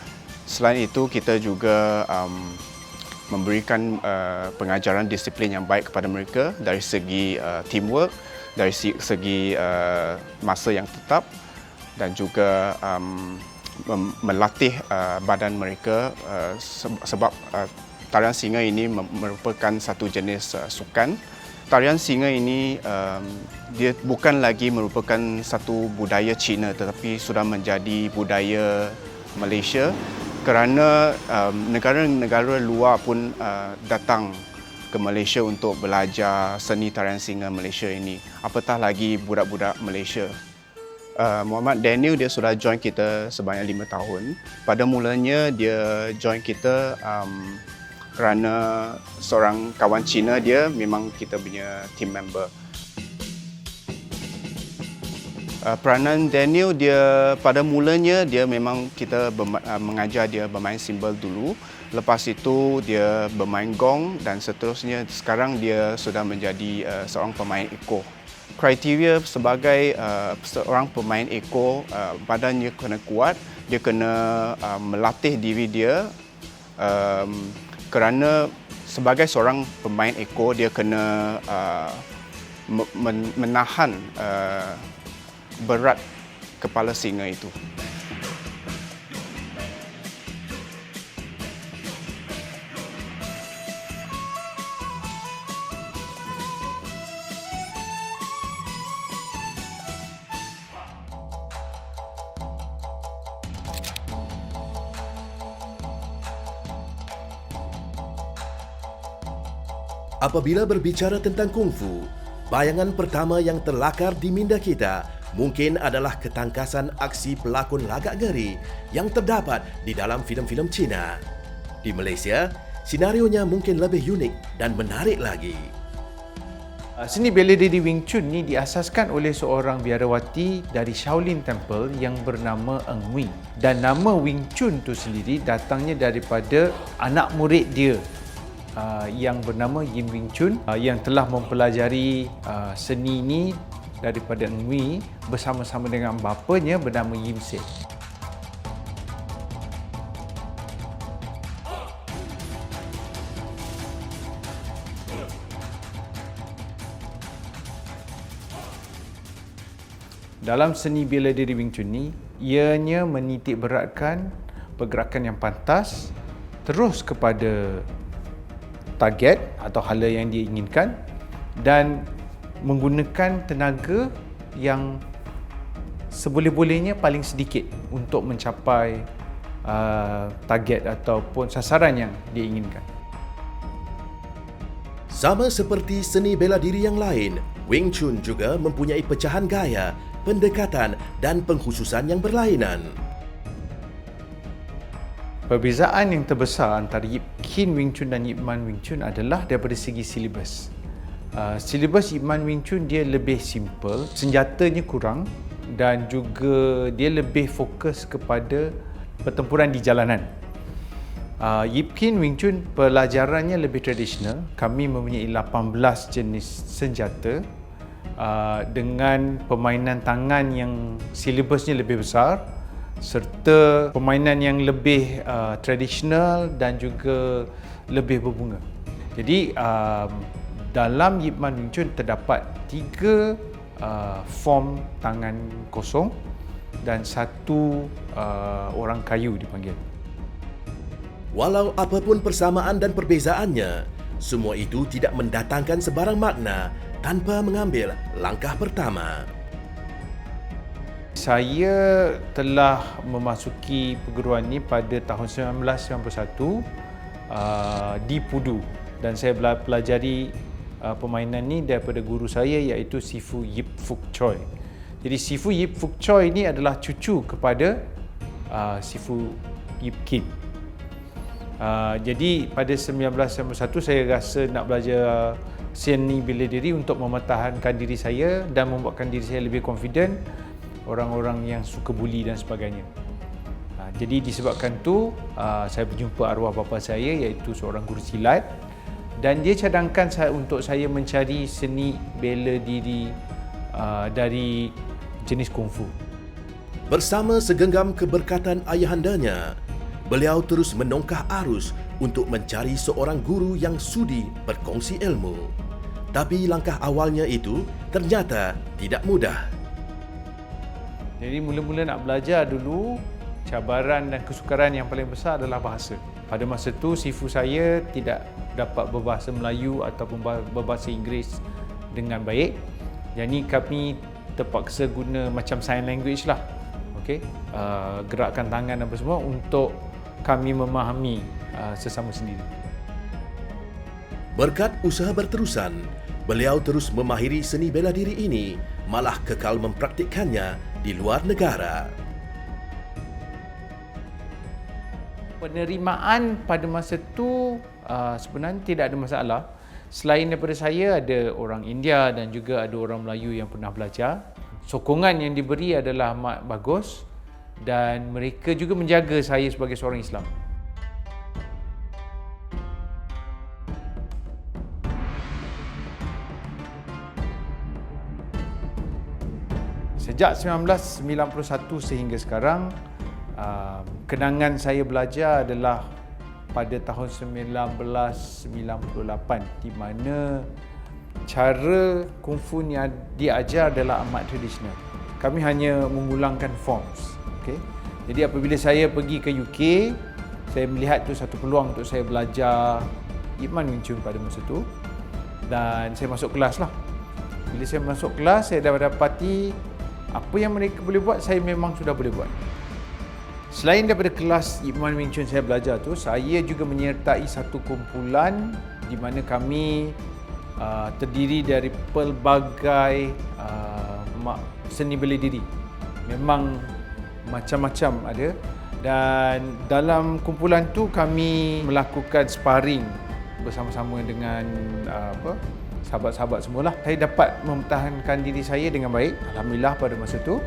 Selain itu, kita juga memberikan pengajaran disiplin yang baik kepada mereka dari segi teamwork, dari segi masa yang tetap dan juga melatih badan mereka sebab tarian singa ini merupakan satu jenis sukan. Tarian singa ini dia bukan lagi merupakan satu budaya Cina tetapi sudah menjadi budaya Malaysia kerana negara-negara luar pun datang ke Malaysia untuk belajar seni tarian singa Malaysia ini. Apatah lagi budak-budak Malaysia. Muhammad Daniel dia sudah join kita sebanyak 5 tahun. Pada mulanya dia join kita kerana seorang kawan Cina dia memang kita punya team member. Peranan Daniel dia pada mulanya dia memang kita mengajar dia bermain simbol dulu. Lepas itu dia bermain gong dan seterusnya sekarang dia sudah menjadi seorang pemain ekor. Kriteria sebagai seorang pemain ekor, badannya kena kuat, dia kena melatih diri dia kerana sebagai seorang pemain ekor dia kena menahan berat kepala singa itu. Apabila berbicara tentang kungfu, bayangan pertama yang terlakar di minda kita mungkin adalah ketangkasan aksi pelakon lagak ngeri yang terdapat di dalam filem-filem Cina. Di Malaysia, senarionya mungkin lebih unik dan menarik lagi. Seni bela diri Wing Chun ni diasaskan oleh seorang biarawati dari Shaolin Temple yang bernama Eng Wing. Dan nama Wing Chun tu sendiri datangnya daripada anak murid dia yang bernama Yin Wing Chun yang telah mempelajari seni ini daripada Eng Wing bersama-sama dengan bapanya bernama Yim Sek. Dalam seni bela diri Wing Chun ni, ianya menitik beratkan pergerakan yang pantas terus kepada target atau hala yang dia inginkan dan menggunakan tenaga yang seboleh-bolehnya paling sedikit untuk mencapai target ataupun sasaran yang dia inginkan. Sama seperti seni bela diri yang lain, Wing Chun juga mempunyai pecahan gaya, pendekatan dan pengkhususan yang berlainan. Perbezaan yang terbesar antara Yip Kin Wing Chun dan Yip Man Wing Chun adalah daripada segi silibus. Silibus Yip Man Wing Chun dia lebih simple, senjatanya kurang dan juga dia lebih fokus kepada pertempuran di jalanan. Yip Kin Wing Chun pelajarannya lebih tradisional. Kami mempunyai 18 jenis senjata dengan permainan tangan yang silibusnya lebih besar serta permainan yang lebih tradisional dan juga lebih berbunga. Jadi dalam Yip Man Wing Chun terdapat 3 form tangan kosong dan 1 orang kayu dipanggil. Walau apapun persamaan dan perbezaannya, semua itu tidak mendatangkan sebarang makna tanpa mengambil langkah pertama. Saya telah memasuki perguruan ini pada tahun 1991 di Pudu, dan saya pelajari permainan ni daripada guru saya iaitu Sifu Yip Fuk Choi. Jadi Sifu Yip Fuk Choi ni adalah cucu kepada Sifu Yip Kin. Jadi pada 1991 saya rasa nak belajar seni bela diri untuk mempertahankan diri saya dan membuatkan diri saya lebih confident orang-orang yang suka buli dan sebagainya. Jadi disebabkan tu saya berjumpa arwah bapa saya iaitu seorang guru silat, dan dia cadangkan saya untuk saya mencari seni bela diri dari jenis kungfu. Bersama segenggam keberkatan ayahandanya, beliau terus menongkah arus untuk mencari seorang guru yang sudi berkongsi ilmu. Tapi langkah awalnya itu ternyata tidak mudah. Jadi mula-mula nak belajar dulu, cabaran dan kesukaran yang paling besar adalah bahasa. Pada masa tu sifu saya tidak dapat berbahasa Melayu ataupun berbahasa Inggeris dengan baik. Jadi kami terpaksa guna macam sign language lah. Okey, gerakan tangan apa semua untuk kami memahami sesama sendiri. Berkat usaha berterusan, beliau terus memahiri seni bela diri ini, malah kekal mempraktikkannya di luar negara. Penerimaan pada masa tu sebenarnya tidak ada masalah. Selain daripada saya, ada orang India dan juga ada orang Melayu yang pernah belajar. Sokongan yang diberi adalah amat bagus dan mereka juga menjaga saya sebagai seorang Islam. Sejak 1991 sehingga sekarang, kenangan saya belajar adalah pada tahun 1998 di mana cara kungfu yang diajar adalah amat tradisional. Kami hanya mengulangkan forms. Okay? Jadi apabila saya pergi ke UK, saya melihat itu satu peluang untuk saya belajar Ip Man Wing Chun pada masa itu, dan saya masuk kelas lah. Bila saya masuk kelas, saya dah dapati apa yang mereka boleh buat, saya memang sudah boleh buat. Selain daripada kelas Ip Man Wing Chun saya belajar tu, saya juga menyertai satu kumpulan di mana kami terdiri dari pelbagai seni bela diri. Memang macam-macam ada, dan dalam kumpulan tu kami melakukan sparring bersama-sama dengan sahabat-sahabat semualah. Saya dapat mempertahankan diri saya dengan baik, alhamdulillah. Pada masa tu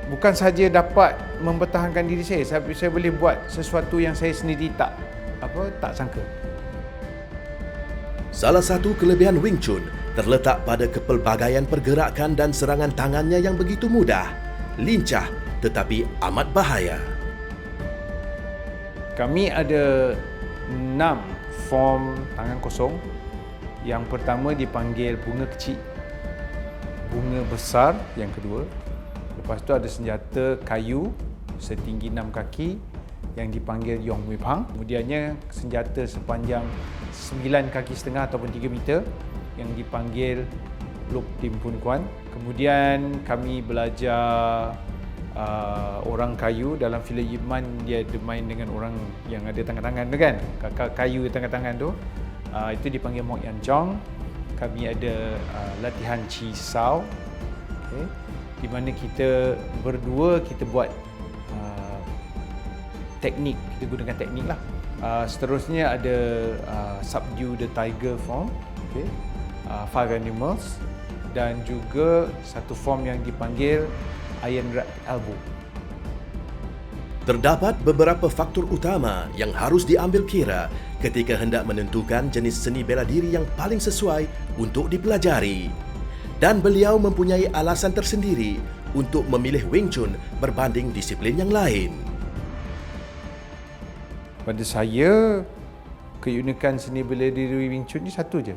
bukan saja dapat mempertahankan diri saya, tapi saya boleh buat sesuatu yang saya sendiri tak sangka. Salah satu kelebihan Wing Chun terletak pada kepelbagaian pergerakan dan serangan tangannya yang begitu mudah, lincah tetapi amat bahaya. Kami ada 6 form tangan kosong. Yang pertama dipanggil bunga kecil, bunga besar yang kedua. Lepas tu ada senjata kayu setinggi 6 kaki yang dipanggil Yong Wei Pang. Kemudiannya senjata sepanjang 9 kaki setengah ataupun 3 meter yang dipanggil Lop Tim Pun Kuan. Kemudian kami belajar orang kayu. Dalam filem Ip Man dia main dengan orang yang ada tangan-tangan tu kan, kakak kayu tangan-tangan tu. Itu dipanggil Mok Yan Chong. Kami ada latihan Chi Sao, okay, di mana kita berdua kita buat teknik, kita gunakan teknik lah. Seterusnya ada Subdue the Tiger form, okay, Five Animals, dan juga satu form yang dipanggil Iron Right Elbow. Terdapat beberapa faktor utama yang harus diambil kira ketika hendak menentukan jenis seni bela diri yang paling sesuai untuk dipelajari. Dan beliau mempunyai alasan tersendiri untuk memilih Wing Chun berbanding disiplin yang lain. Pada saya, keunikan seni bela diri Wing Chun ni satu je.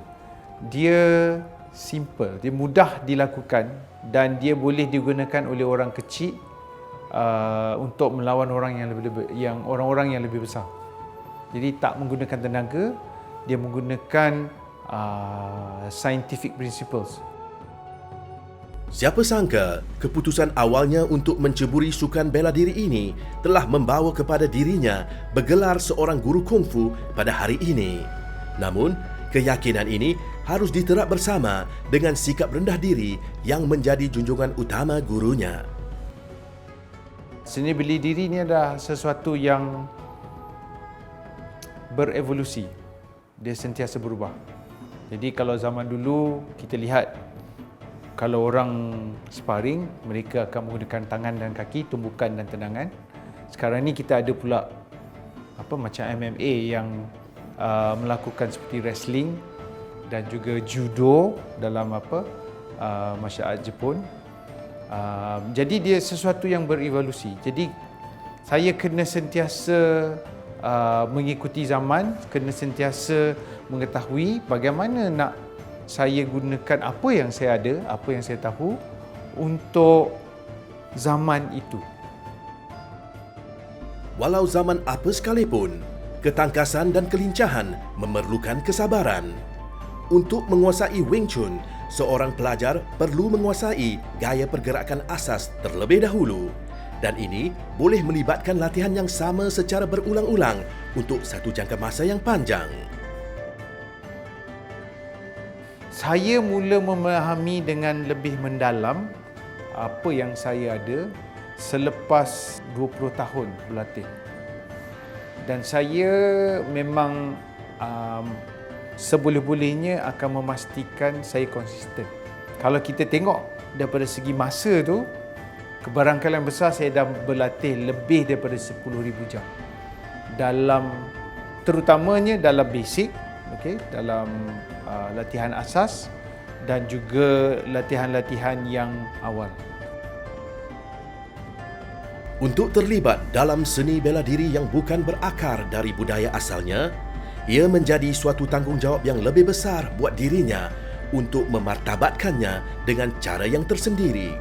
Dia simple, dia mudah dilakukan dan dia boleh digunakan oleh orang kecil untuk melawan orang-orang yang lebih besar. Jadi tak menggunakan tenaga, dia menggunakan scientific principles. Siapa sangka keputusan awalnya untuk menceburi sukan bela diri ini telah membawa kepada dirinya bergelar seorang guru kungfu pada hari ini. Namun, keyakinan ini harus diterap bersama dengan sikap rendah diri yang menjadi junjungan utama gurunya. Seni bela diri ini adalah sesuatu yang berevolusi. Dia sentiasa berubah. Jadi kalau zaman dulu kita lihat kalau orang sparring, mereka akan menggunakan tangan dan kaki, tumbukan dan tendangan. Sekarang ni kita ada pula macam MMA yang melakukan seperti wrestling dan juga judo dalam martial art Jepun. Jadi dia sesuatu yang berevolusi. Jadi saya kena sentiasa mengikuti zaman, kena sentiasa mengetahui bagaimana nak saya gunakan apa yang saya ada, apa yang saya tahu untuk zaman itu. Walau zaman apa sekalipun, ketangkasan dan kelincahan memerlukan kesabaran. Untuk menguasai Wing Chun, seorang pelajar perlu menguasai gaya pergerakan asas terlebih dahulu. Dan ini boleh melibatkan latihan yang sama secara berulang-ulang untuk satu jangka masa yang panjang. Saya mula memahami dengan lebih mendalam apa yang saya ada selepas 20 tahun berlatih. Dan saya memang seboleh-bolehnya akan memastikan saya konsisten. Kalau kita tengok daripada segi masa tu, kebarangkalian besar saya dah berlatih lebih daripada 10,000 jam. Terutamanya dalam basic, dalam latihan asas dan juga latihan-latihan yang awal. Untuk terlibat dalam seni bela diri yang bukan berakar dari budaya asalnya, ia menjadi suatu tanggungjawab yang lebih besar buat dirinya untuk memartabatkannya dengan cara yang tersendiri.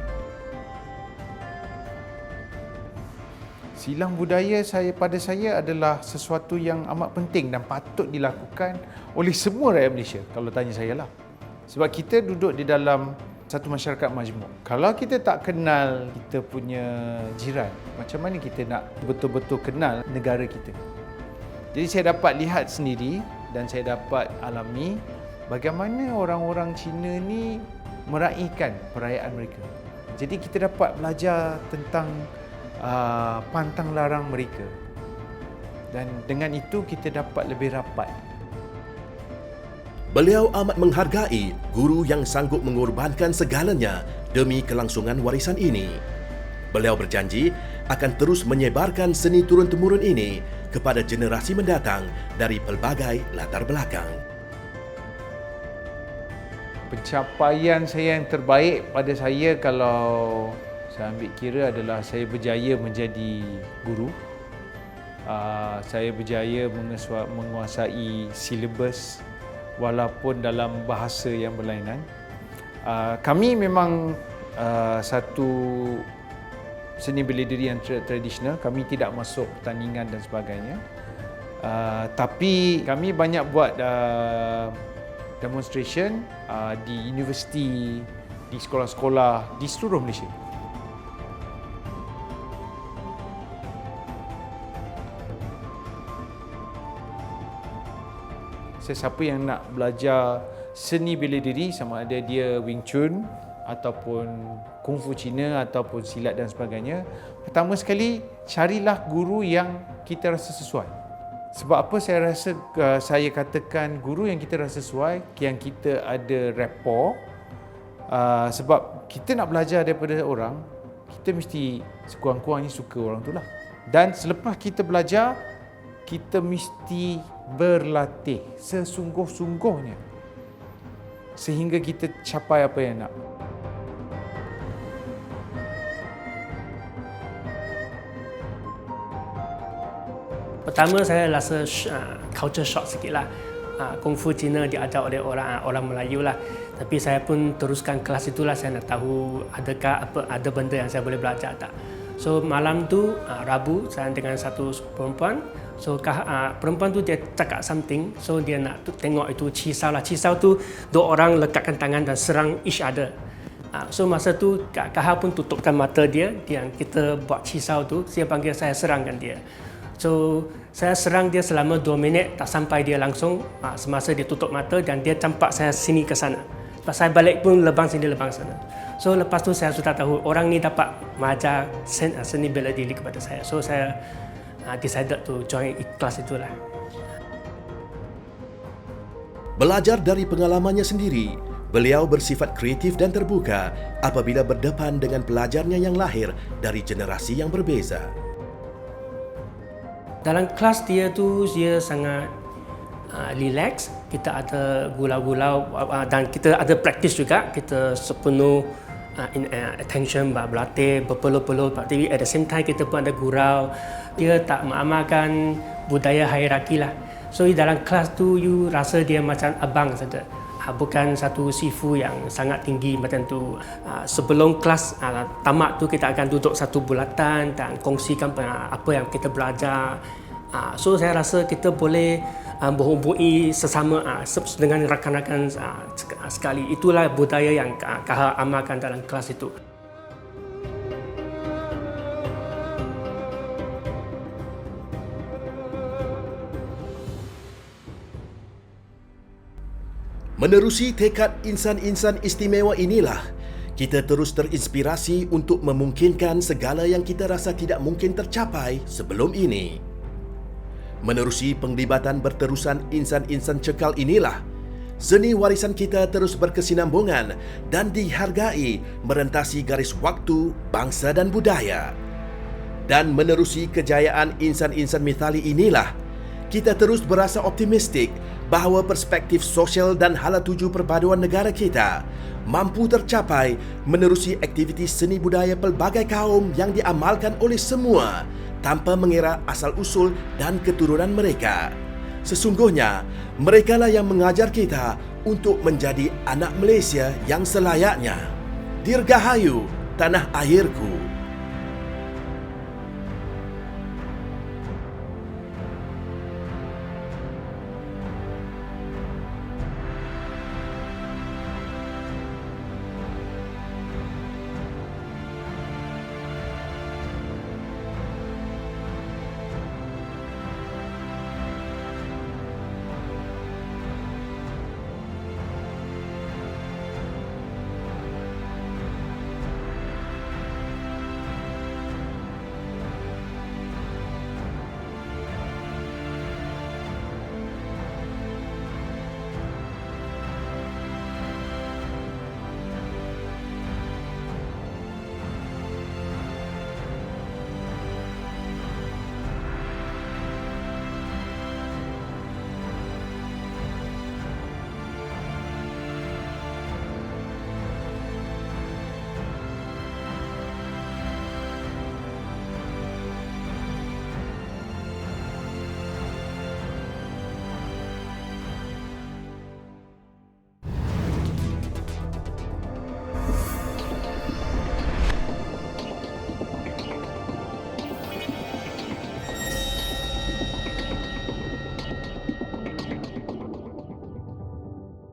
Silang budaya pada saya adalah sesuatu yang amat penting dan patut dilakukan oleh semua rakyat Malaysia kalau tanya saya lah. Sebab kita duduk di dalam satu masyarakat majmuk. Kalau kita tak kenal kita punya jiran, macam mana kita nak betul-betul kenal negara kita? Jadi saya dapat lihat sendiri dan saya dapat alami bagaimana orang-orang Cina ni meraihkan perayaan mereka. Jadi kita dapat belajar tentang pantang larang mereka. Dan dengan itu kita dapat lebih rapat. Beliau amat menghargai guru yang sanggup mengorbankan segalanya demi kelangsungan warisan ini. Beliau berjanji akan terus menyebarkan seni turun-temurun ini kepada generasi mendatang dari pelbagai latar belakang. Pencapaian saya yang terbaik pada saya kalau saya ambil kira adalah saya berjaya menjadi guru. Saya berjaya menguasai silibus walaupun dalam bahasa yang berlainan. Kami memang satu seni bela diri yang tradisional. Kami tidak masuk pertandingan dan sebagainya. Tapi kami banyak buat demonstration di universiti, di sekolah-sekolah di seluruh Malaysia. Sesiapa yang nak belajar seni bela diri, sama ada dia Wing Chun ataupun Kung Fu Cina ataupun silat dan sebagainya, pertama sekali carilah guru yang kita rasa sesuai. Sebab apa saya katakan guru yang kita rasa sesuai, yang kita ada rapport. Sebab kita nak belajar daripada orang, kita mesti sekurang-kurangnya suka orang tu lah. Dan selepas kita belajar, kita mesti berlatih sesungguh-sungguhnya sehingga kita capai apa yang nak. Pertama saya rasa culture shock sikit lah. Kung Fu Cina diajar oleh orang Melayu lah. Tapi saya pun teruskan kelas itulah, saya nak tahu ada benda yang saya boleh belajar tak. So malam tu Rabu saya dengan satu perempuan. So perempuan tu dia cakap something. So dia nak tengok itu cisau lah. Cisau tu dua orang lekatkan tangan dan serang each other. So masa tu Kak Kahar pun tutupkan mata dia yang kita buat cisau tu, dia panggil saya serangkan dia. So saya serang dia selama 2 minit, tak sampai dia langsung semasa dia tutup mata dan dia campak saya sini ke sana. Lepas saya balik pun lebang sini lebang sana. So lepas tu saya sudah tahu orang ni dapat mengajar seni bela diri kepada saya. So saya decided to join kelas itulah. Belajar dari pengalamannya sendiri, beliau bersifat kreatif dan terbuka apabila berdepan dengan pelajarnya yang lahir dari generasi yang berbeza. Dalam kelas dia sangat relax. Kita ada gulau-gulau dan kita ada praktis juga. Kita sepenuh attention berlatih, berpeluh-peluh. Tapi at the same time kita pun ada gurau. Dia tak mengamalkan budaya hierarki lah. So dalam kelas tu you rasa dia macam abang saja. Bukan satu sifu yang sangat tinggi macam tu. Sebelum kelas tamat tu kita akan duduk satu bulatan dan kongsikan apa yang kita belajar. So saya rasa kita boleh berhubungi sesama dengan rakan-rakan sekali. Itulah budaya yang Kahar amalkan dalam kelas itu. Menerusi tekad insan-insan istimewa inilah, kita terus terinspirasi untuk memungkinkan segala yang kita rasa tidak mungkin tercapai sebelum ini. Menerusi penglibatan berterusan insan-insan cekal inilah, seni warisan kita terus berkesinambungan dan dihargai merentasi garis waktu, bangsa dan budaya. Dan menerusi kejayaan insan-insan mithali inilah, kita terus berasa optimistik bahawa perspektif sosial dan hala tuju perpaduan negara kita mampu tercapai menerusi aktiviti seni budaya pelbagai kaum yang diamalkan oleh semua tanpa mengira asal-usul dan keturunan mereka. Sesungguhnya, merekalah yang mengajar kita untuk menjadi anak Malaysia yang selayaknya. Dirgahayu tanah airku.